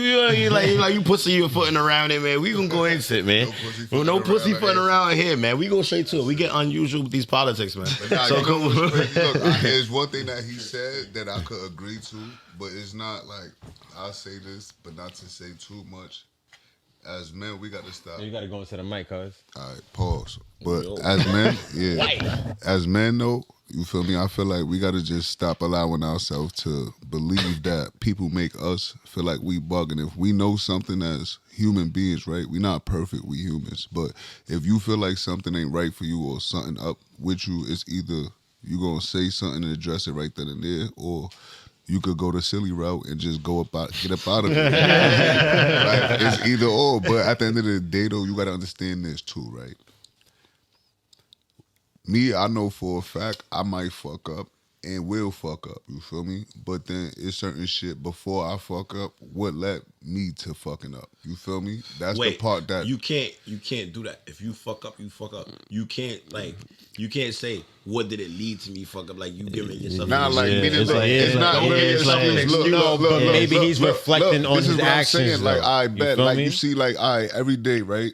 like you pussyfooting around it, man. We gonna go into it, man. No pussyfooting around here, man. We go straight to it. We get unusual with these politics, man. But nah, So you know go. what's crazy? Look, there's one thing that he said that I could agree to, but it's not like I'll say this, but not to say too much. As men, we got to stop. You gotta go into the mic, cuz. All right, pause. But as men, as men, though, you feel me? I feel like we got to just stop allowing ourselves to believe that people make us feel like we bugging. If we know something as human beings, right? We not perfect, we humans. But if you feel like something ain't right for you or something up with you, it's either you going to say something and address it right then and there, or you could go the silly route and just get up out of it. Right? It's either or. But at the end of the day, though, you got to understand this too, right? Me, I know for a fact I might fuck up and will fuck up. You feel me? But then it's certain shit before I fuck up what led me to fucking up. You feel me? That's the part that you can't do that. If you fuck up, you fuck up. You can't say what did it lead to me fuck up. Like you giving yourself. Not like Yeah, meaning it's look, like- it's yeah, not like- really it's like- excuse. Look, maybe look, he's look, reflecting look, on this his is what I'm actions, saying. Like though. I You bet, feel like me? you see, like every day, right?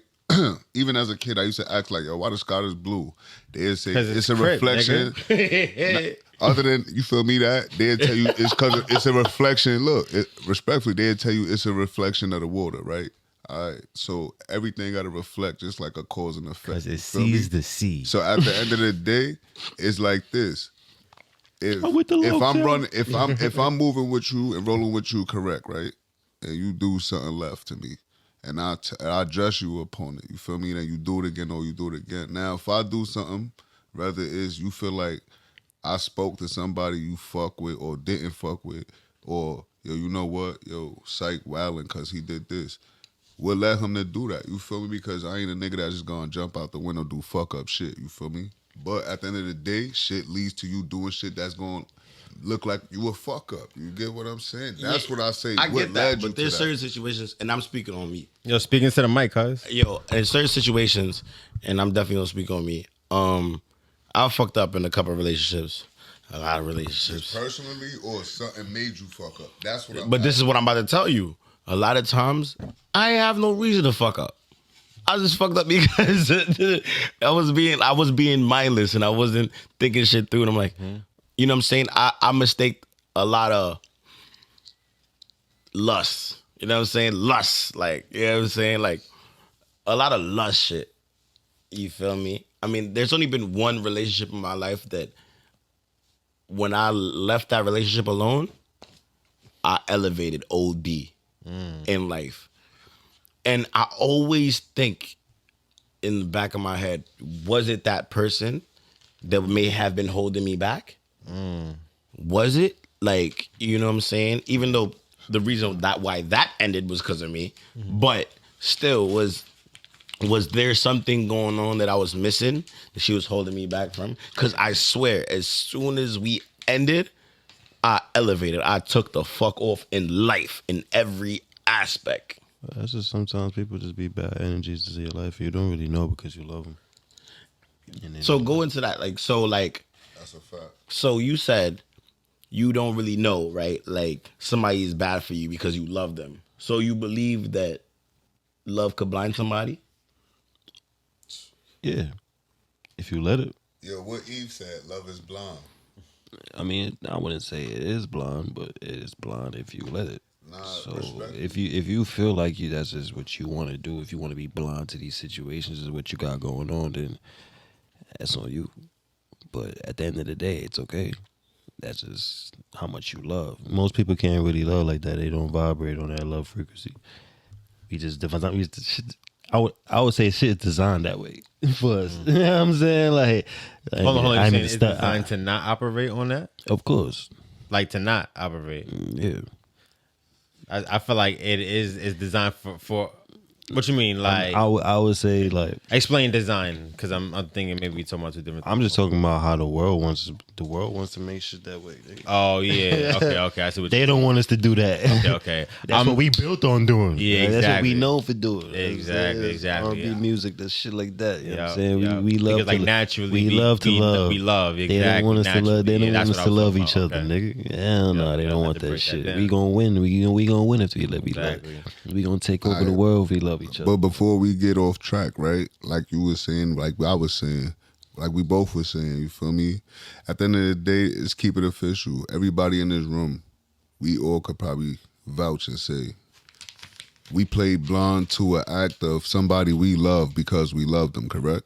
Even as a kid, I used to ask like, "Yo, why the sky is blue?" They'd say 'Cause it's it's a crib, reflection. Other than you feel me, that they'd tell you it's because it's a reflection. Look, respectfully, they'd tell you it's a reflection of the water, right? All right, so everything got to reflect, just like a cause and effect. Because it you feel me? sees the sea. So at the end of the day, it's like this. If I'm with the if low I'm kill. running, if I'm moving with you and rolling with you, correct, right? And you do something left to me, and I address you upon it. You feel me? Then you do it again, or you do it again. Now, if I do something, whether it's you feel like I spoke to somebody you fuck with or didn't fuck with, or yo, you know what, yo, psych wildin' because he did this. We'll let him to do that. You feel me? Because I ain't a nigga that's just gonna jump out the window do fuck up shit. You feel me? But at the end of the day, shit leads to you doing shit that's gonna look like you a fuck up. You get what I'm saying? That's what I say. I What get that, led you but to there's that? certain situations, and I'm speaking on me. Yo, speaking to the mic, cuz. Yo, in certain situations, and I'm definitely gonna speak on me. I fucked up in a couple of relationships, a lot of relationships. Personally, or something made you fuck up. That's what I'm But this is what I'm about to tell you. A lot of times, I have no reason to fuck up. I just fucked up because I was being mindless and I wasn't thinking shit through. And I'm like, you know what I'm saying? I mistake a lot of lust. You know what I'm saying? Lust. Like, you know what I'm saying? Like, a lot of lust shit. You feel me? I mean, there's only been one relationship in my life that when I left that relationship alone, I elevated OD in life. And I always think in the back of my head, was it that person that may have been holding me back? Was it? Like, you know what I'm saying? Even though the reason why that ended was because of me, but still, was there something going on that I was missing that she was holding me back from? Because I swear, as soon as we ended, I elevated. I took the fuck off in life, in every aspect. That's just sometimes people just be bad energies to your life. You don't really know because you love them. So go into that. Like, That's a fact. so you said you don't really know, right? Like, somebody is bad for you because you love them. So you believe that love could blind somebody? Yeah, if you let it. Yo, what Eve said, love is blind. I mean, I wouldn't say it is blind, but it is blind if you let it. Nah, So respect. if you feel like that's just what you want to do, if you want to be blind to these situations, is what you got going on, then that's on you. But at the end of the day, it's okay. That's just how much you love. Most people can't really love like that. They don't vibrate on that love frequency. We just I would say shit is designed that way for us. You know what I'm saying? Like Hold on. I You're saying mean, it's designed to not operate on that? of course. Like, to not operate. Yeah. I feel like it's designed for what you mean? Like, I would say like explain design, because I'm thinking maybe we talking about two different things. I'm just talking about how the world wants to make shit that way. Oh, yeah. Okay. I see what They don't want us to do that. Okay. That's what we built on doing. Yeah, That's what we exactly. know for doing. Exactly. R&B Yeah. music, that shit like that. You know what Yeah, I'm saying? yeah. We love Because, like, to naturally, we we- love to we- love. we love, They don't exactly, want us to love. They naturally. don't Yeah, want that's us what to I was love talking each about. other, Okay. nigga. Hell no, they I don't had want to that break that shit. down. We gonna win. We gonna win if we let me love. Exactly. We gonna take over the world if we love each other. But before we get off track, right? Like you were saying, like I was saying, like we both were saying, you feel me? At the end of the day, it's keep it official. Everybody in this room, we all could probably vouch and say, we played blind to an act of somebody we love because we love them, correct?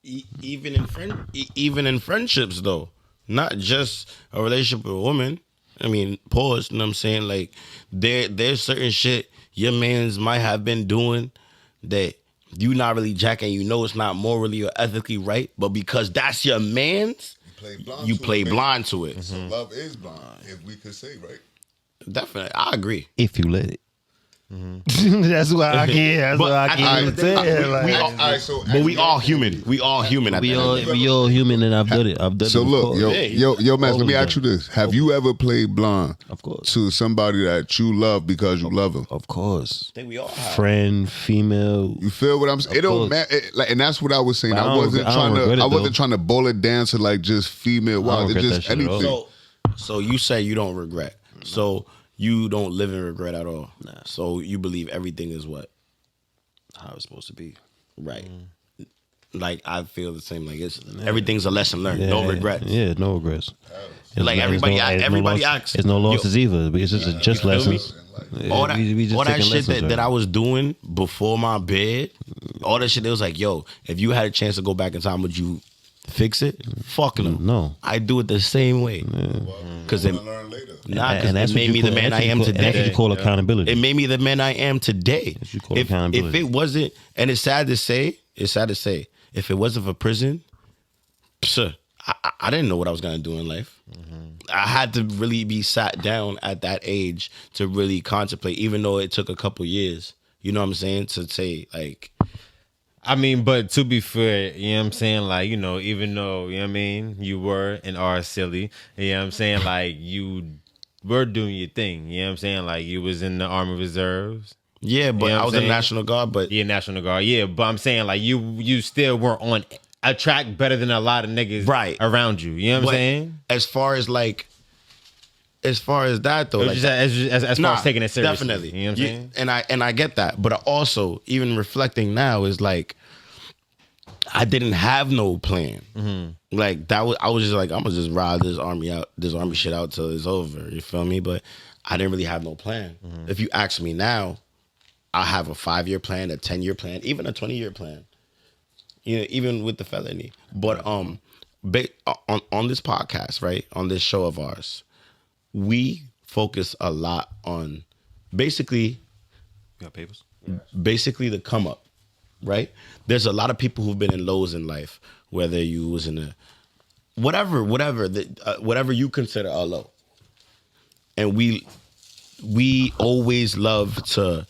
Even in friendships, though, not just a relationship with a woman. I mean, pause. You know what I'm saying? Like, there's certain shit your mans might have been doing that you not really jacking. You know it's not morally or ethically right, but because that's your man's, you play blind to it. So love is blind, if we could say, right? Definitely, I agree. If you let it. That's why I can't. That's But why I at the can't end even of the day, say it. we Like, all- All right, so But we all human. We all human. At the we end of the day. all human, and I've done it. I've done So it. look, before. yo, man, All let me of ask you them. this. Have you ever played blind Of course. to somebody that you love because you love them? Of course. I think we all have. Friend, female. You feel what I'm saying? It don't course. matter. Like, and that's what I was saying. But I wasn't I don't regret it, I wasn't though. trying to boil it down to like just female. I don't Wow, it's regret just that shit at all. anything. So you say you don't regret. So you don't live in regret at all. Nah. So you believe everything is what? How it's supposed to be. Right. Like, I feel the same. Like, it's everything's a lesson learned. No regrets. Yeah, no regrets. Like, everybody asks. It's no losses either. It's just lessons. Yeah, All that, we just all that taking shit lessons, that right? I was doing before my bed, all that shit, it was like, yo, if you had a chance to go back in time, would you fix it? Fuck no. No. I do it the same way. Because it, We'll learn later. it made me the man I am And that's what today. you call accountability. It made me the man I am today. That's what you call If accountability. it wasn't, and it's sad to say, if it wasn't for prison, I didn't know what I was gonna do in life. I had to really be sat down at that age to really contemplate, even though it took a couple years. You know what I'm saying? To say like, I mean, but to be fair, you know what I'm saying? Like, you know, even though, you know what I mean, you were and are silly, you know what I'm saying? Like, you were doing your thing, you know what I'm saying? Like, you was in the Army Reserves. yeah, but You know what I I'm was in saying? National Guard, but Yeah, National Guard. Yeah, but I'm saying, like, you still were on a track better than a lot of niggas Right. around you. You know what I'm but saying? as far as that though, Or like just as far as taking it seriously. definitely. You know what I'm saying? And I get that, but also even reflecting now is like I didn't have no plan. Like that was I was just like I'm gonna just ride this army shit out till it's over. You feel me? But I didn't really have no plan. If you ask me now, I have a 5-year plan, a 10-year plan, even a 20-year plan. You know, even with the felony. But on this podcast, right, on this show of ours, we focus a lot on basically You got papers? the come up, right? There's a lot of people who've been in lows in life, whether you was in a whatever you consider a low, and we always love to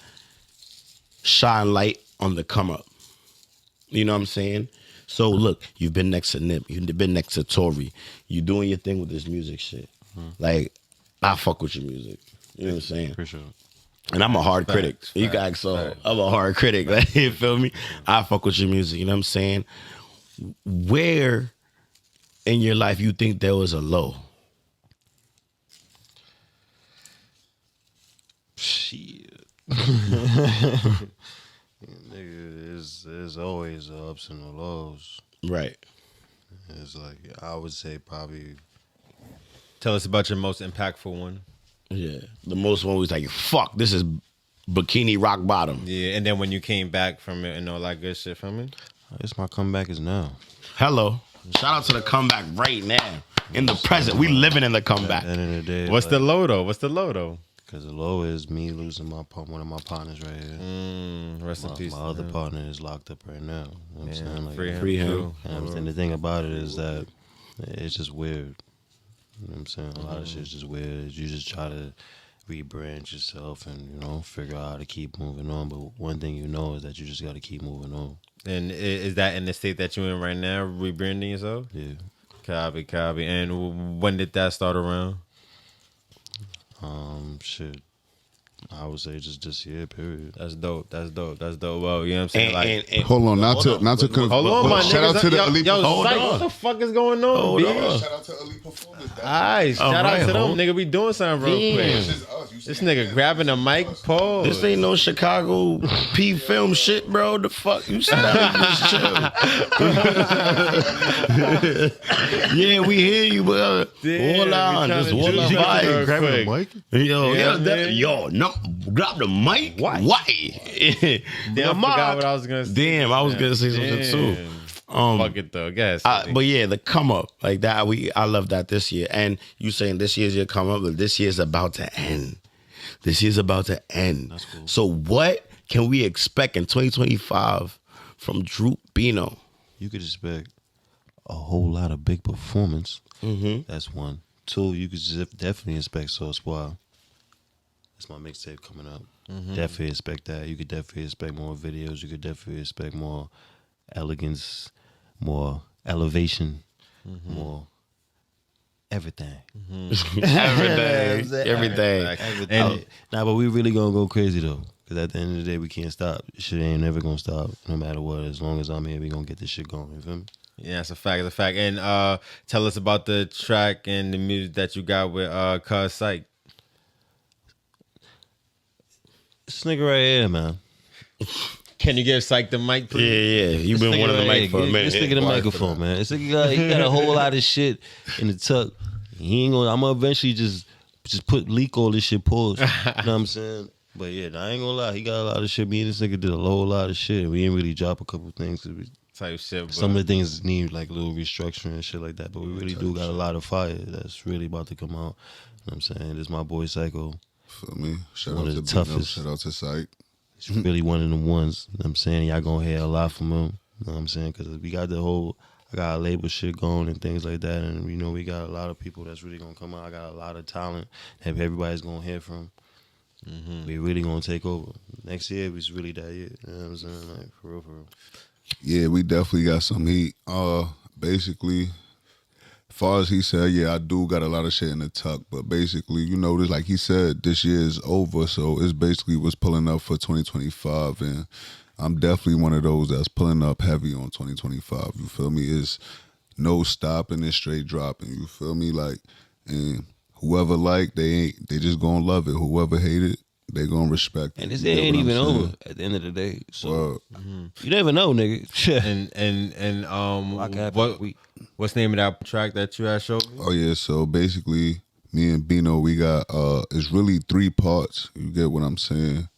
shine light on the come up. You know what I'm saying? So look, you've been next to Nip, you've been next to Tory, you doing your thing with this music shit. Like, I fuck with your music. You know what I'm saying? Appreciate it. And I'm a hard critic. You guys, so I'm a hard critic. Like, you feel me? I fuck with your music. You know what I'm saying? Where in your life you think there was a low? Shit. Nigga, there's always the ups and the lows. Right. It's like, I would say probably, Tell us about your most impactful one. Yeah. The most one was like, fuck, this is bikini rock bottom. Yeah, and then when you came back from it and all that good shit from it. I guess my comeback is now. Hello. Shout out to the comeback right now. In the present. We living in the comeback. At the end of the day, What's the low though? What's the low though? Because the low is me losing one of my partners right here. Rest in peace. My other partner is locked up right now. You know what I'm saying? Like, Free him. True. and the thing about it is that it's just weird. You know what I'm saying? A lot of shit's just weird. You just try to rebrand yourself and, you know, figure out how to keep moving on. But one thing you know is that you just got to keep moving on. And is that in the state that you're in right now, rebranding yourself? Yeah. Copy. And when did that start around? Shit. I would say just this year, period. That's dope. Well, you know what I'm saying? Hold on, not to hold on, my shout out niggas. to the Yo, elite. yo, Psych, what the fuck is going on, B? Shout out to elite performance. Alright, shout out to them, hold. nigga. We doing something real quick. This is us. You This see nigga that? grabbing the mic, pause. This ain't no Chicago P film shit, bro. The fuck you said just chill. Yeah, we hear you, bro. Damn, Hold we on, tryna just hold juice on. you up Vibe. real Grab the quick. mic. Yo, Yeah, yo, no, grab the mic. Why? Damn, I forgot what I was gonna say. Damn, I was gonna say something too. Fuck it though, guess. But yeah, the come up like that. I love that this year. And you saying this year's your come up, but this year's about to end. This year's about to end. That's cool. So what can we expect in 2025 from Droopbino? You could expect a whole lot of big performance. Mm-hmm. That's one. Two, you could definitely expect Sauce Wild. That's my mixtape coming up. Definitely expect that. You could definitely expect more videos. You could definitely expect more elegance, more elevation, more everything. Everything. And Nah, but we really gonna go crazy though. Cause at the end of the day, we can't stop. Shit ain't never gonna stop, no matter what. As long as I'm here, we gonna get this shit going. You feel me? yeah, that's a fact. It's a fact. And tell us about the track and the music that you got with Cuz Psych. This nigga right here, man. Can you give Psych the mic, please? Yeah. You've been wanting the mic for a minute. This nigga the microphone, man. This nigga he got a whole lot of shit in the tuck. He ain't gonna. I'm gonna eventually just leak all this shit. Pause. You know what I'm saying? But yeah, I ain't gonna lie. He got a lot of shit. Me and this nigga did a whole lot of shit. We ain't really drop a couple things. Type shit. Bro. Some of the things need like a little restructuring and shit like that. But we really do got a lot of fire that's really about to come out. You know what I'm saying? This my boy Psycho. Feel me? Shout One out of to the Bino, toughest. shout out to Sight. He's really one of them ones. You know what I'm saying? Y'all gonna hear a lot from him. You know what I'm saying? Because we got the whole I got label shit going and things like that, and you know we got a lot of people that's really gonna come out. I got a lot of talent that everybody's gonna hear from. We really gonna take over next year. It's really that year. You know what I'm saying? Like for real, for real. Yeah, we definitely got some heat. Basically, as far as he said, yeah, I do got a lot of shit in the tuck. But basically, you know, this like he said, this year is over, so it's basically what's pulling up for 2025, and I'm definitely one of those that's pulling up heavy on 2025. You feel me? It's no stopping and straight dropping. You feel me? Like, and whoever like, they just gonna love it. Whoever hate it, they gonna respect it. And this You get ain't what I'm even saying? over at the end of the day. So Word. you never know, nigga. Like what's the name of that track that you had showed me? Oh yeah, so basically, me and Bino, we got it's really 3 parts. You get what I'm saying?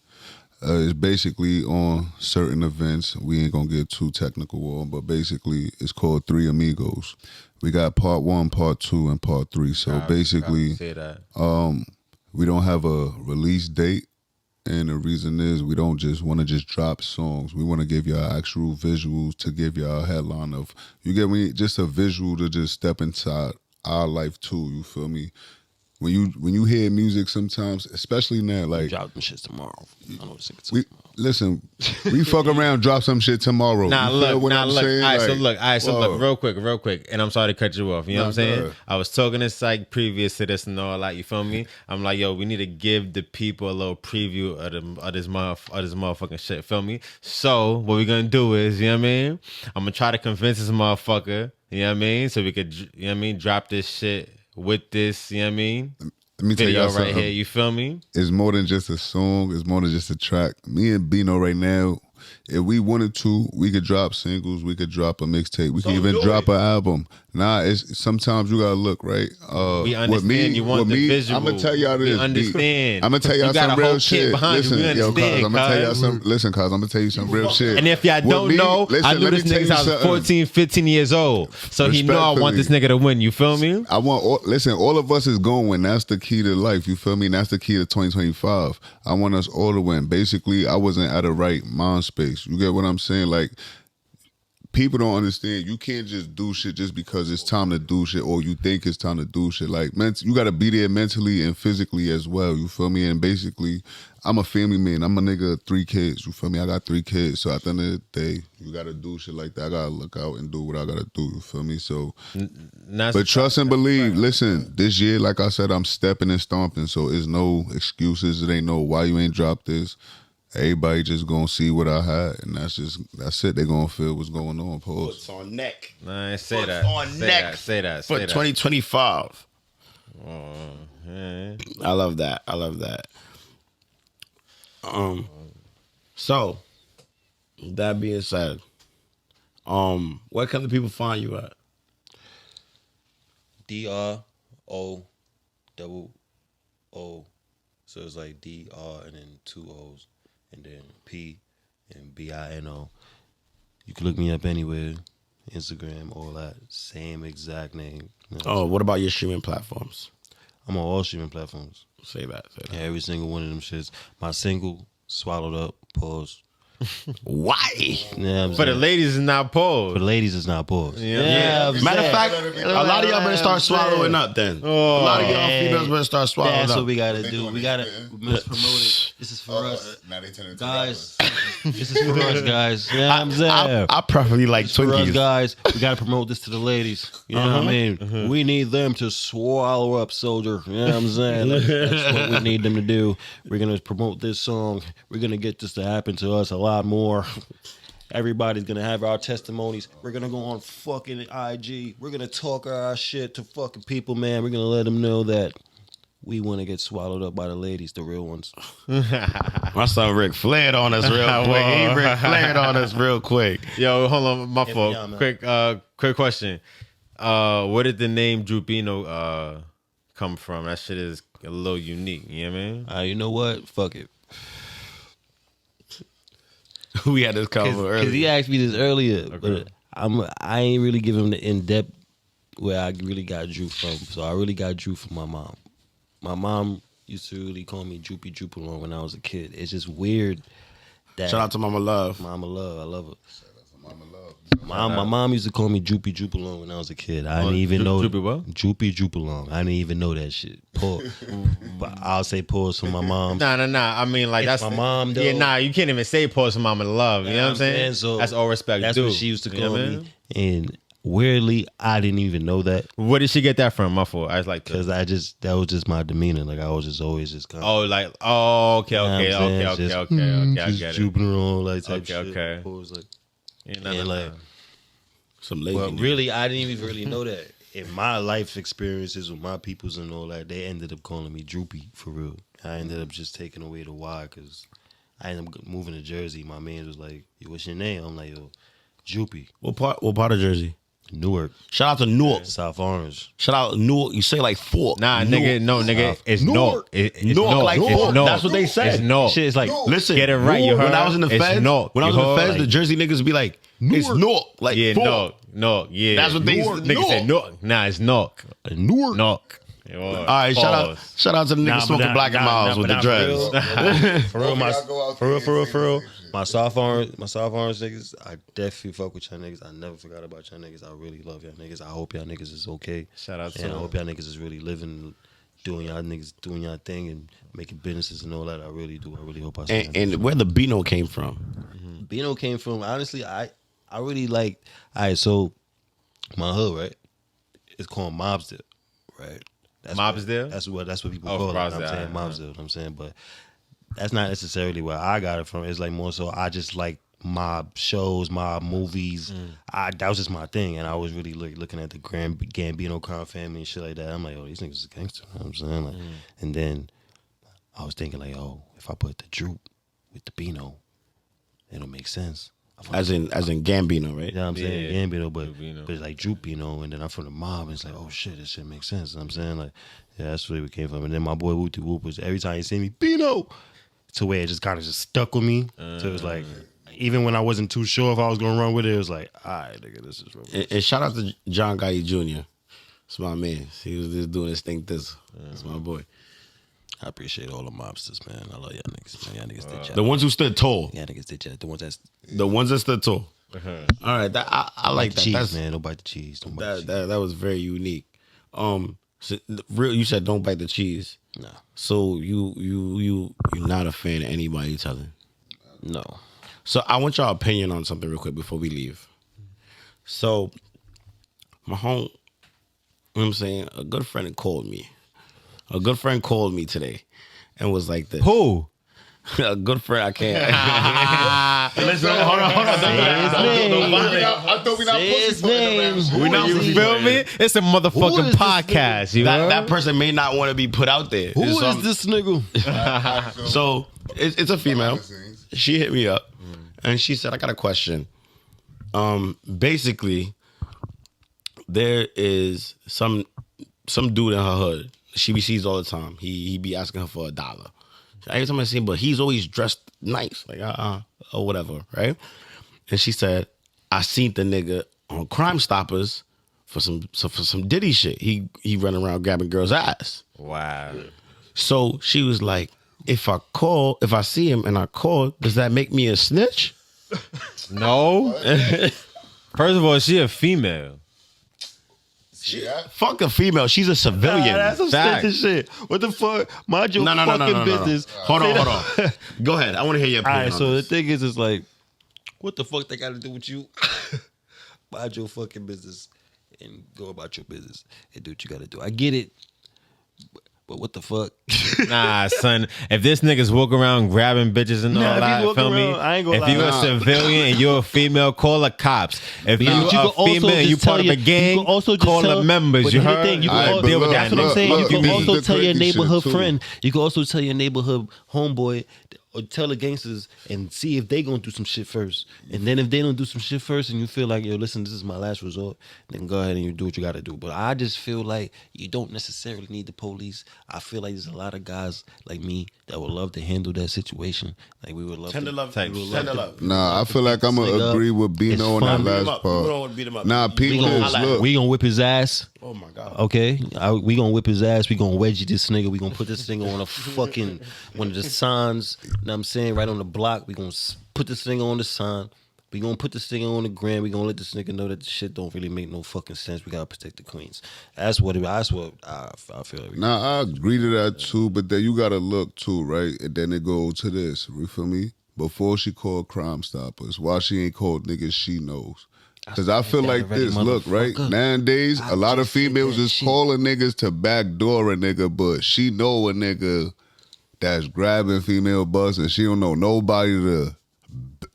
It's basically on certain events. We ain't gonna get too technical on, but basically, it's called 3 Amigos. We got part 1, part 2, and part 3. So basically, Say that. we don't have a release date, and the reason is we don't just want to just drop songs. We want to give y'all actual visuals to give y'all a headline of, you get me, just a visual to just step inside our life too. You feel me? When you hear music sometimes, especially now, like drop them shits tomorrow. I know it's we listen, we fuck around, drop some shit tomorrow. Nah, You feel look, what nah, I'm look. saying? All right, Like, so look, real quick, and I'm sorry to cut you off. You know what I'm saying? go ahead. I was talking to Psych previous to this and all that. You feel me? I'm like, yo, we need to give the people a little preview of this motherfucking shit. Feel me? So what we gonna do is, you know what I mean? I'm gonna try to convince this motherfucker. You know what I mean? So we could, you know what I mean, drop this shit with this. You know what I mean? let me tell Video y'all right something. here. You feel me? It's more than just a song. It's more than just a track. Me and Bino right now, if we wanted to, we could drop singles. We could drop a mixtape. We could even drop an album. Nah, it's sometimes you gotta look right. We understand you want the visual. I'm gonna tell y'all this. We understand. I'm gonna tell y'all You got some a whole real kid shit. behind you. Listen, We yo, cuz, understand, I'm gonna tell y'all cuz. some. Listen, cuz, I'm gonna tell you some real shit. And if y'all With don't me- know, listen, I knew let me this tell nigga you since I was something. 14, 15 years old. So he know I want this nigga to win. You feel me? I want all of us is going to win. That's the key to life. You feel me? And that's the key to 2025. I want us all to win. Basically, I wasn't at a right mind space. You get what I'm saying? Like, people don't understand. You can't just do shit just because it's time to do shit or you think it's time to do shit. Like, you got to be there mentally and physically as well. You feel me? And basically, I'm a family man. I'm a nigga of 3 kids. You feel me? I got 3 kids. So at the end of the day, you got to do shit like that. I got to look out and do what I got to do. You feel me? So, but trust and believe. Listen, this year, like I said, I'm stepping and stomping. So it's no excuses. It ain't no why you ain't dropped this. Everybody just gonna see what I had, and that's it. They gonna feel what's going on. Pause. It's on neck. Nah, say Foot that. on Say neck that. Say that. For Say that. 2025. Yeah. I love that. So that being said, where can the people find you at? DROOO. So it's like DR and then 2 O's and then P and BINO. You can look me up anywhere. Instagram, all that. Same exact name. You know Oh, what about your streaming platforms? I'm on all streaming platforms. Say that. Yeah, every single one of them shits. My single, Swallowed Up, pause. Why? Yeah, For the ladies, is not For paused. the ladies, it's not pause. Yeah. Matter of fact, a lot of y'all better start swallowing up then. A lot of y'all females better start swallowing That's up. what we gotta They do. doing We it, gotta yeah. promote it. This is for us. Now they turn into Guys, rappers. this is for us, guys. Yeah, I'm saying. I preferably like For us, Twinkies. guys, we gotta promote this to the ladies. You know what I mean? We need them to swallow up, soldier. You know what I'm saying? That's what we need them to do. We're gonna promote this song. We're gonna get this to happen to us a lot more. Everybody's gonna have our testimonies. We're gonna go on fucking IG. We're gonna talk our shit to fucking people, man. We're gonna let them know that we want to get swallowed up by the ladies, the real ones. My son Rick flared on us real quick. He Rick flared on us real quick. Yo, hold on, my Yeah, fault. man. Quick question. Where did the name Droopbino come from? That shit is a little unique. You know what I mean? You know what? Fuck it. We had this convo Because he earlier. asked me this earlier, Okay. but I ain't really give him the in depth where I really got Drew from. So I really got Drew from my mom. My mom used to really call me Droopy Droopalong when I was a kid. It's just weird that Shout out to Mama Love. Mama Love, I love her. Mama Love. My mom used to call me Droopy Droopalong when I was a kid. I didn't even know Droopy what? Droopy Droopalong. I didn't even know that shit. Pause. But I'll say pause for my mom. Nah. I mean, like, It's that's my mom, though. Yeah, nah, you can't even say pause for mama love. You know what I'm saying? So that's all respect. That's due. what she used to You know call what I me. mean? And weirdly, I didn't even know that Where did she get that from? My fault. I was like, because that was just my demeanor. Like I was just always just kind of. okay. You know what I'm saying? I Just get it. drooping around like type Okay, shit. okay. Pause, like, Yeah, and like. Some lazy. But nigga. really, I didn't even really know that. In my life experiences with my peoples and all that, they ended up calling me Droopy for real. I ended up just taking away the Y because I ended up moving to Jersey. My man was like, "Yo, what's your name?" I'm like, "Yo, Droopy." What part of Jersey? Newark, Shout out to Newark. South Orange. Shout out Newark. You say like Fork. Nah, nigga, no, nigga, it's Newark. no, it's Newark, no, like it's Fork. no. That's what they said. It's no. Shit is like, Listen, Get it right, you when heard? I was in the It's feds, Newark, when I was you in the heard? feds, the Jersey niggas be like, it's Newark, like Yeah, Fork. no, yeah. That's what they nigga said. No, nah, it's Newark. Newark. Knock. All right, shout out to the niggas smoking Black and Miles with the dreads. For real, Y'all go out for there real, and for real, say for the real. same shit. My South Orange niggas, I definitely fuck with y'all niggas. I never forgot about y'all niggas. I really love y'all niggas. I hope y'all niggas is okay. Shout out to and I them. hope y'all niggas is really living, doing y'all thing and making businesses and all that. I really do. I really hope I see And where the Bino came from? Bino came from, honestly, I really like, all right, so my hood, right? It's called Mobsdale, right? Mobsdale? That's what people Oh, call it. Mobsdale, I'm saying alright, Mobsdale, you know what I'm saying? But that's not necessarily where I got it from. It's like more so I just like mob shows, mob movies. That was just my thing. And I was really looking at the Gambino crime family and shit like that. I'm like, oh, these niggas is gangster. You know what I'm saying? Like, and then I was thinking like, oh, if I put the Droop with the Bino, it'll make sense. As in Gambino, right? You know what I'm saying? Yeah. Gambino, but Droopbino. it's like Droopbino, and then I'm from the mob, and it's like, oh shit, this shit makes sense. You know what I'm saying? Like, yeah, that's where we came from. And then my boy Wooty Whoop was every time he see me, Bino, to where it just kind of just stuck with me. So it was like, even when I wasn't too sure if I was gonna run with it, it was like, all right, nigga, this is real. And shout out to John Guy Jr. It's my man. He was just doing his thing. That's my boy. I appreciate all the mobsters, man. I love y'all niggas, man. Y'all niggas did y'all. The ones who stood tall. Y'all niggas did y'all. The ones that stood tall. All right, I like that. cheese, That's, man. Don't bite the cheese. Don't bite the cheese. that was very unique. So, you said don't bite the cheese. No. So you're not a fan of anybody telling. No. So I want your opinion on something real quick before we leave. So my home, you know what I'm saying, a good friend called me. A good friend called me today and was like this. Who? A good friend, I can't. Listen, hold on. I thought we not pussy fucking We not You pussy feel fucking. me? It's a motherfucking this podcast. You That heard? person may not want to be put out there. Who So is this nigga? So it's a female. She hit me up and she said, I got a question. Basically, there is some dude in her hood. She sees all the time. He be asking her for $1. Every time I see him, but he's always dressed nice, like or whatever, right? And she said, I seen the nigga on Crime Stoppers for some Diddy shit. He running around grabbing girls' ass. Wow. So she was like, if I see him and I call, does that make me a snitch? No. First of all, she a female. Fuck a female. She's a civilian. That's some Fact. stupid shit. What the fuck? Mind your No. fucking business. Hold on. Go ahead. I want to hear your All opinion. right, on so the this. thing is, it's like, what the fuck they got to do with you? Mind your fucking business and go about your business and do what you got to do. I get it, but what the fuck? Nah, son. If this nigga's walking around grabbing bitches and all Nah, if that, he's walking feel me? around, I ain't gonna If you lie. a civilian and you're a female, call the cops. If But you you a could also female and you just tell part of your- a you gang, could also just call tell- the members. but You here's the heard? thing, you All can right, all- but deal with look, that. That's what I'm look, saying. look, You can this is also the tell your crazy shit, neighborhood too. friend. You can also tell your neighborhood homeboy or tell the gangsters and see if they gonna do some shit first. And then if they don't do some shit first and you feel like, yo, listen, this is my last resort, then go ahead and you do what you gotta do. But I just feel like you don't necessarily need the police. I feel like there's a lot of guys like me that would love to handle that situation. Like we would love Tender to love. we would love Tender to- love. Nah, I feel like I'm Nigga, gonna agree with it's Bino on that fun. Beat him last up. We part. don't beat him up. Nah, We people gonna is holla at look. him. We gonna whip his ass. Oh my God. Okay, we gonna whip his ass. We gonna wedgie this nigga. We gonna put this thing on a fucking one of the signs. You know what I'm saying, right on the block. We gonna put this thing on the sign. We gonna put this thing on the gram. We gonna let this nigga know that the shit don't really make no fucking sense. We gotta protect the queens. That's what I feel like. Nah, I agree to that too, but then you gotta look too, right? And then it goes to this, you feel me? Before she called Crime Stoppers, why she ain't called niggas she knows? Because I feel like this, look, right? Nowadays, a lot of females is calling niggas to backdoor a nigga, but she know a nigga that's grabbing female butts and she don't know nobody to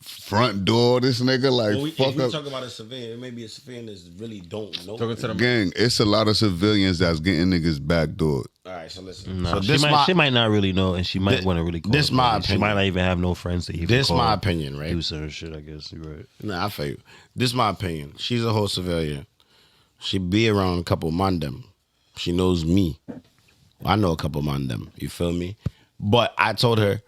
front door this nigga, like, fuck if we up. talking about a civilian, it may be a civilian that really don't know. Talking to the Gang, it's a lot of civilians that's getting niggas backdoored. All right, so listen. Nah, So she might not really know, and she might want to really call this it, my man. She opinion. might not even have no friends to even This call my her, opinion, right? do certain shit, I guess. You're right. Nah, I feel you. This is my opinion. She's a whole civilian. She be around a couple mandem. She knows me. I know a couple mandem. You feel me? But I told her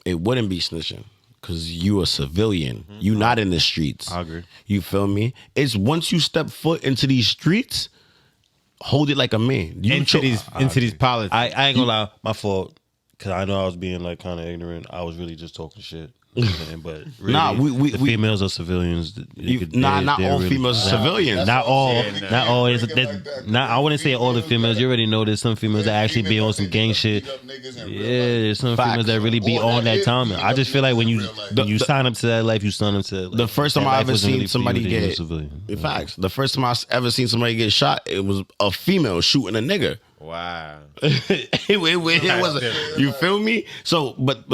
it wouldn't be snitching because you a civilian. You not in the streets. I agree. You feel me? It's once you step foot into these streets, hold it like a man. You into these politics. I ain't gonna lie, my fault. Cause I know I was being like kind of ignorant. I was really just talking shit. But really, Nah, we females are civilians. Not all females are civilians. Not all. saying. Not all. Break it like that. Not. I wouldn't say all the females. You already know there's some females that actually be on some gang shit. Yeah, there's some females that really be on that time. I just feel like when you sign up to that life, you sign up to that life. The first time That I life ever wasn't seen really for somebody you, then you're a get civilian. facts. The first time I ever seen somebody get shot, it was a female shooting a nigga. Wow. it was. You feel me? So, but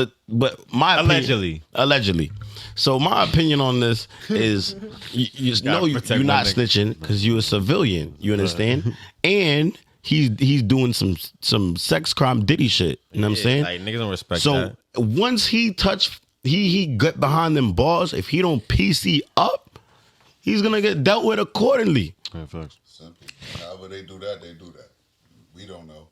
my opinion, allegedly. So my opinion on this is, you know, you're not snitching because you're a civilian. You understand? And he's doing some sex crime Diddy shit. You know what I'm saying? Like, niggas don't respect So that. once he get behind them balls, if he don't PC up, he's gonna get dealt with accordingly. Yeah, facts. Simple. However they do that, they do that. We don't know.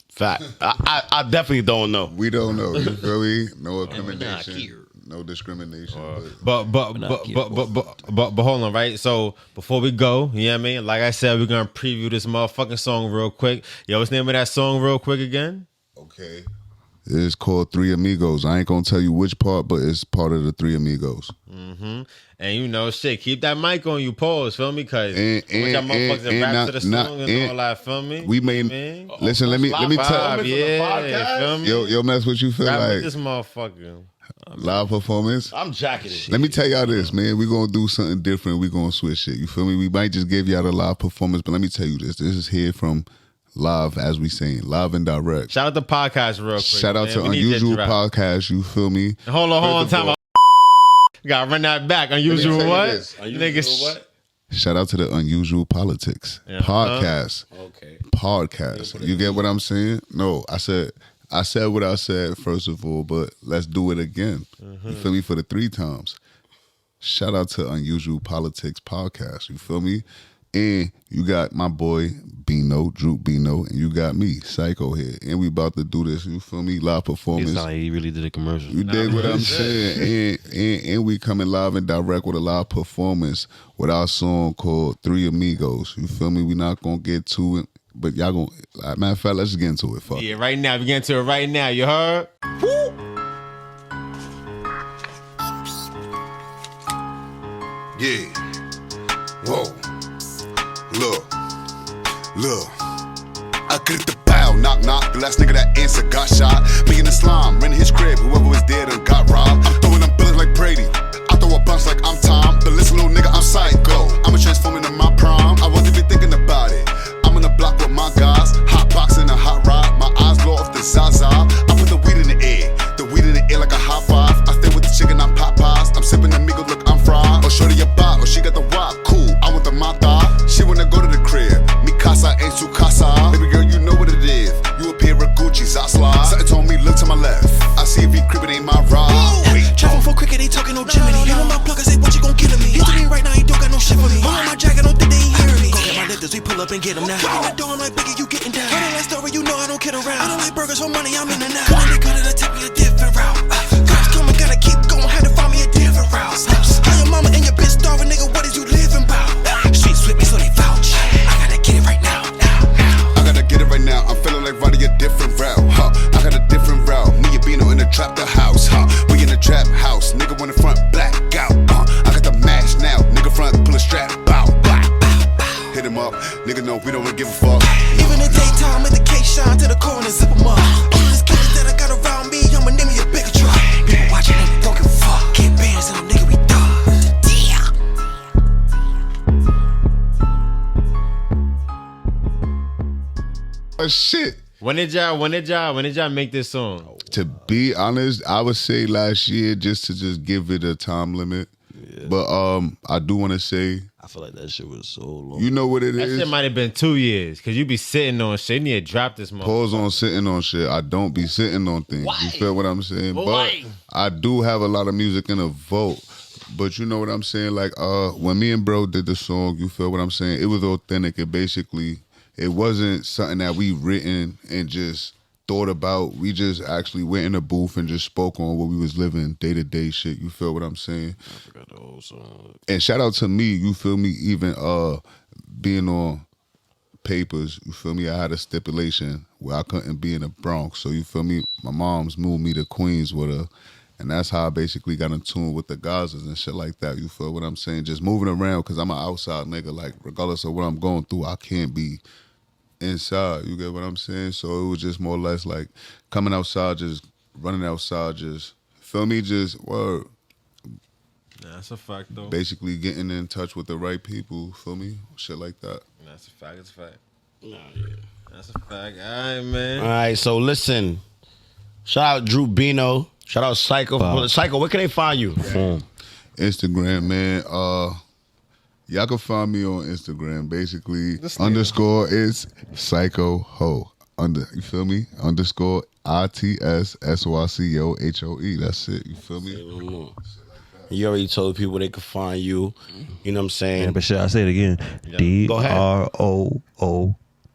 Fact. I definitely don't know. We don't know. You feel me? No accommodation. No discrimination. But hold on, right? So before we go, you know what I mean? Like I said, we're gonna preview this motherfucking song real quick. Yo, what's the name of that song real quick again? Okay. It's called Three Amigos. I ain't gonna tell you which part, but it's part of the Three Amigos. Mm-hmm. And you know, shit, keep that mic on you, pause, feel me? Cause y'all motherfuckers rap to the song and all that, feel me? We made listen. Let me tell. Yeah, feel me? Yo, mess what you feel Rap with like. this motherfucker. Live performance. I'm jacking it. Let me tell y'all this, man. We gonna do something different. We gonna switch shit. You feel me? We might just give y'all the live performance, but let me tell you this. This is here from live, as we saying, live and direct. Shout out to podcast real quick. Shout out man. to We need Unusual that drop. Podcast. You feel me? Hold on, time out. Gotta run that back. Unusual tell you what? this. Niggas. what? Shout out to the Unusual Politics podcast. Okay. Podcast. You get what I'm saying? No, I said what I said first of all, but let's do it again. You feel me? For the 3 times. Shout out to Unusual Politics podcast. You feel me? And you got my boy Bino, Droopbino, and you got me, Psycho here. And we about to do this, you feel me? Live performance. It's not like he really did a commercial. You dig what I'm saying? And we coming live and direct with a live performance with our song called Three Amigos. You feel me? We not gonna get to it, but y'all gonna, matter of fact, let's just get into it. Fuck. Yeah, right now. We get into it right now. You heard? Yeah. Whoa. Look. I clicked the pow, knock, knock. The last nigga that answered got shot. Me in the slime, renting his crib. Whoever was there done got robbed. I'm throwing them bullets like Brady. I throw a bunch like I'm Tom. But listen, little nigga, I'm psycho. I'ma transform into my prime. I wasn't even thinking about it. I'm in the block with my guys. Hot box in a hot rod. My eyes glow off the Zaza. I put the weed in the air. The weed in the air like a hot five. I stay with the chicken, I'm Popeyes. I'm sipping the Migo, look, I'm fried. Oh, shorty a bot. Oh, she got the rock. Cool. I want the mata. She wanna go to the crib. Mi casa ain't su casa. Baby girl, you know what it is. You a pair of Gucci's, I slide. Something told me, look to my left. I see if he creeping, ain't my ride. Shit. When did y'all make this song? To be honest, I would say last year just to give it a time limit. Yeah. But I do want to say, I feel like that shit was so long. You know what it that is? That shit might have been 2 years because you be sitting on shit. You need to drop this motherfucker. Pause on sitting on shit. I don't be sitting on things. Why? You feel what I'm saying? Why? But I do have a lot of music in a vote. But you know what I'm saying? Like when me and bro did the song, you feel what I'm saying? It was authentic. It wasn't something that we written and just thought about. We just actually went in the booth and just spoke on what we was living day-to-day shit. You feel what I'm saying? I forgot the whole song. And shout out to me, you feel me, even being on papers, you feel me, I had a stipulation where I couldn't be in the Bronx. So you feel me, my mom's moved me to Queens with her. And that's how I basically got in tune with the Gazas and shit like that. You feel what I'm saying? Just moving around because I'm an outside nigga. Like, regardless of what I'm going through, I can't be inside. You get what I'm saying? So it was just more or less like coming outside, just running outside, just, feel me? Just, word. That's a fact, though. Basically getting in touch with the right people, feel me? Shit like that. That's a fact. It's a fact. Nah, yeah. That's a fact. All right, man. All right, so listen. Shout out Droopbino. Shout out Psycho. Wow. Psycho, where can they find you? Instagram, man. Y'all can find me on Instagram. Basically, This underscore is Psycho Ho. You feel me? Underscore ITSSYCOHOE. That's it. You feel me? You already told people they could find you. You know what I'm saying? Yeah, but shit, I say it again. Go ahead.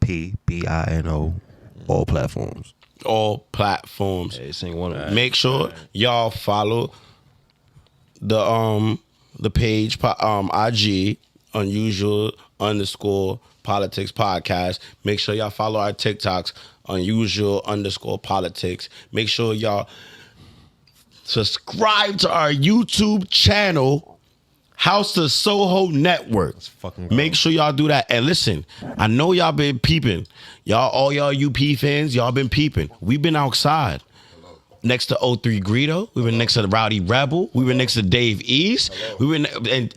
DROOPBINO. All platforms. All platforms. Hey, sing one of them. Make sure y'all follow the page IG unusual_politics podcast. Make sure y'all follow our TikToks unusual_politics. Make sure y'all subscribe to our YouTube channel, House of Soho Network. Make sure y'all do that. And listen, I know y'all been peeping. All y'all UP fans, y'all been peeping. We've been outside. Next to 03 Greedo. We've been next to the Rowdy Rebel. We've been next to Dave East. We've been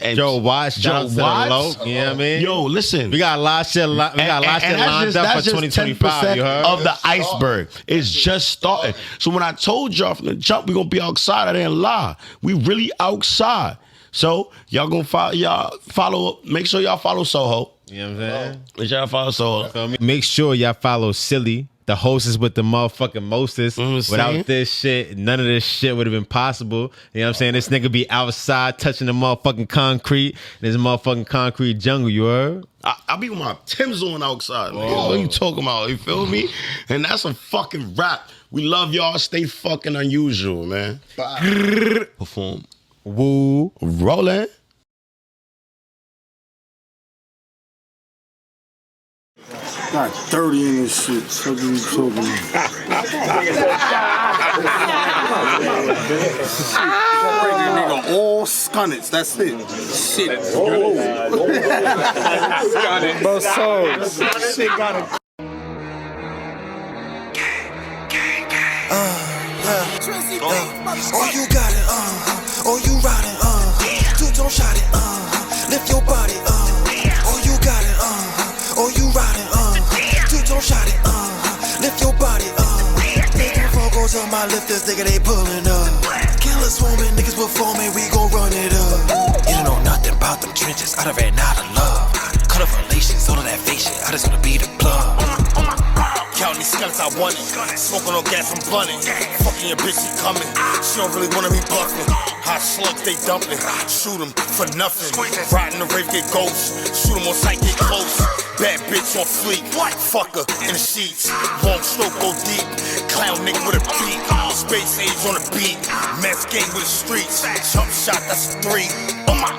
and Joe Watts, Joe Johnson, Watts. Loc, you know what I mean? Yo, listen. We got a lot of shit, lined up for 2025, you heard? Of the iceberg. It's just starting. So when I told y'all from the jump we gonna be outside, I didn't lie. We really outside. So y'all gonna follow. Make sure y'all follow Soho. You know what I'm saying? Make sure y'all follow Soho. Feel me? Make sure y'all follow Silly, the hostess with the motherfucking mostest. You know what I'm saying? Without this shit, none of this shit would have been possible. You know what I'm saying? This nigga be outside touching the motherfucking concrete. This motherfucking concrete jungle, you heard? I be with my Tim's on outside. Man. What you talking about? You feel me? And that's a fucking rap. We love y'all. Stay fucking unusual, man. Perform. Woo. Rolling. Got 30 in this shit. What are you talking about? Nigga, all scunnets. That's it. Shit. Both souls. Shit got it. Oh, you got it, oh, you riding, two-tone shot it, lift your body, oh, you got it, oh, you riding, two-tone shot it, lift your body, they do focus on my lifters, nigga, they pulling up, killers swarming, niggas performing, we gon' run it up, you don't know nothing about them trenches, I done ran out of love, cut off relations, all of that fake shit, I just wanna be the plug. Counting these skunks, I want it. Smoking on gas, I'm blunting. Fucking your bitch, she coming. She don't really wanna be buffing. Hot slugs, they dumping. Shoot them for nothing. Riding the rave, get ghost. Shoot them on sight, get close. Bad bitch on fleek. Fuck her in the sheets. Long stroke, go deep. Clown nigga with a beat. Space age on the beat. Mess game with the streets. Jump shot, that's a 3. Oh my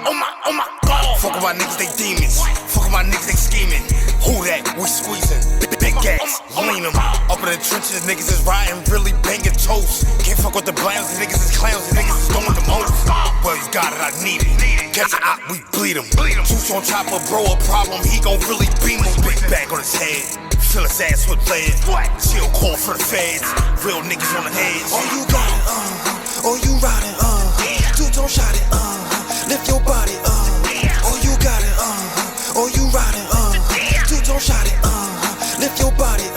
God. Fuck with my niggas, they demons. Fuck with my niggas, they scheming. Who that? We squeezing. Big gas, lean them. Up in the trenches, niggas is riding, really banging toast. Can't fuck with the blams, niggas is clowns, niggas is going the most. Well, you got it, I need it. Catch an op, we bleed him. Juice on chopper, bro, a problem, he gon' really beam him. Big bag on his head, fill his ass with lead. Chill, call for the feds, real niggas on the edge. Oh, you got it, oh, you riding, two-tone shot it, lift your body, oh, you got it, oh, you riding, two-tone shot it, lift your body,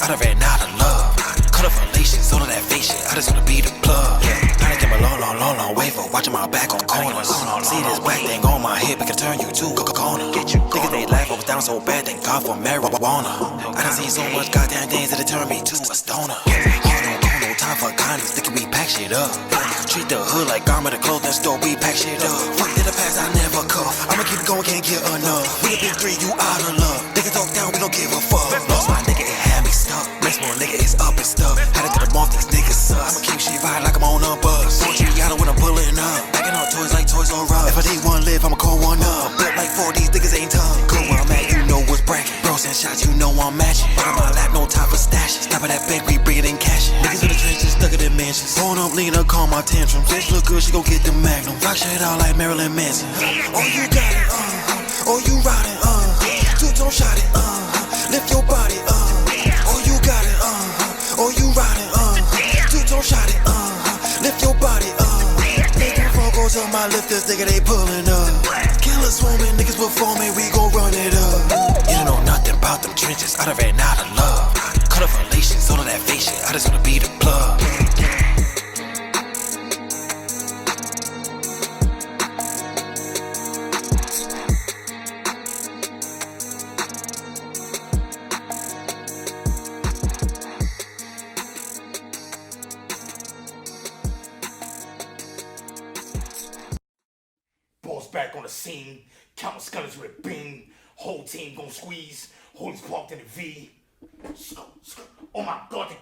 I done ran out of love. Cut off relations, all of that fake shit. I just wanna be the plug. I done came a long way for watching my back on corners. See this black thing on my hip, it can turn you to Coca-Cola. Niggas they laugh, I was down so bad, thank God for marijuana. I done seen so much goddamn things that it turned me to a stoner. No time for kindness, thinking we pack shit up. Treat the hood like I'm at a clothing store, we pack shit up. Fuck to the past, I never cuff. I'ma keep going, can't get enough. We the big three, you out of love. Niggas talk down, we don't give a fuck. Lost my nigga, it had me stuck. Next one nigga is up and stuck. Had to get them off, these niggas sus. I'ma keep shit right like I'm on a bus. 4G out when I'm pulling up. Backing on toys like Toys R Us. If I need one live, I'ma call one up. Built like 4, these niggas ain't tough. Go where I'm at, you know what's bracket. Bros and shots, you know I'm matching. But on my lap, no time for stashes. Top of that bank, we bring it in cash. Niggas in the trenches, stuck in the mansions. Phone up, lean up, calm my tantrum. Bitch look good, she gon' get the magnum. Rock shit out like Marilyn Manson. Oh, you got it, oh, you riding, two-tone shot it, lift your body, oh, you got it, oh, you riding, two-tone shot it, lift your body, Nigga goes on my lifters, nigga, they pulling up. Killers swarming, niggas performing, we gon' run it up. You don't know nothing about them trenches, I done ran out of love. Cut off relations, all of that fake shit, I just wanna be the plug. Boss back on the scene, counting scunners with a beam. Whole team gon' squeeze, holders parked in the V. Oh my God,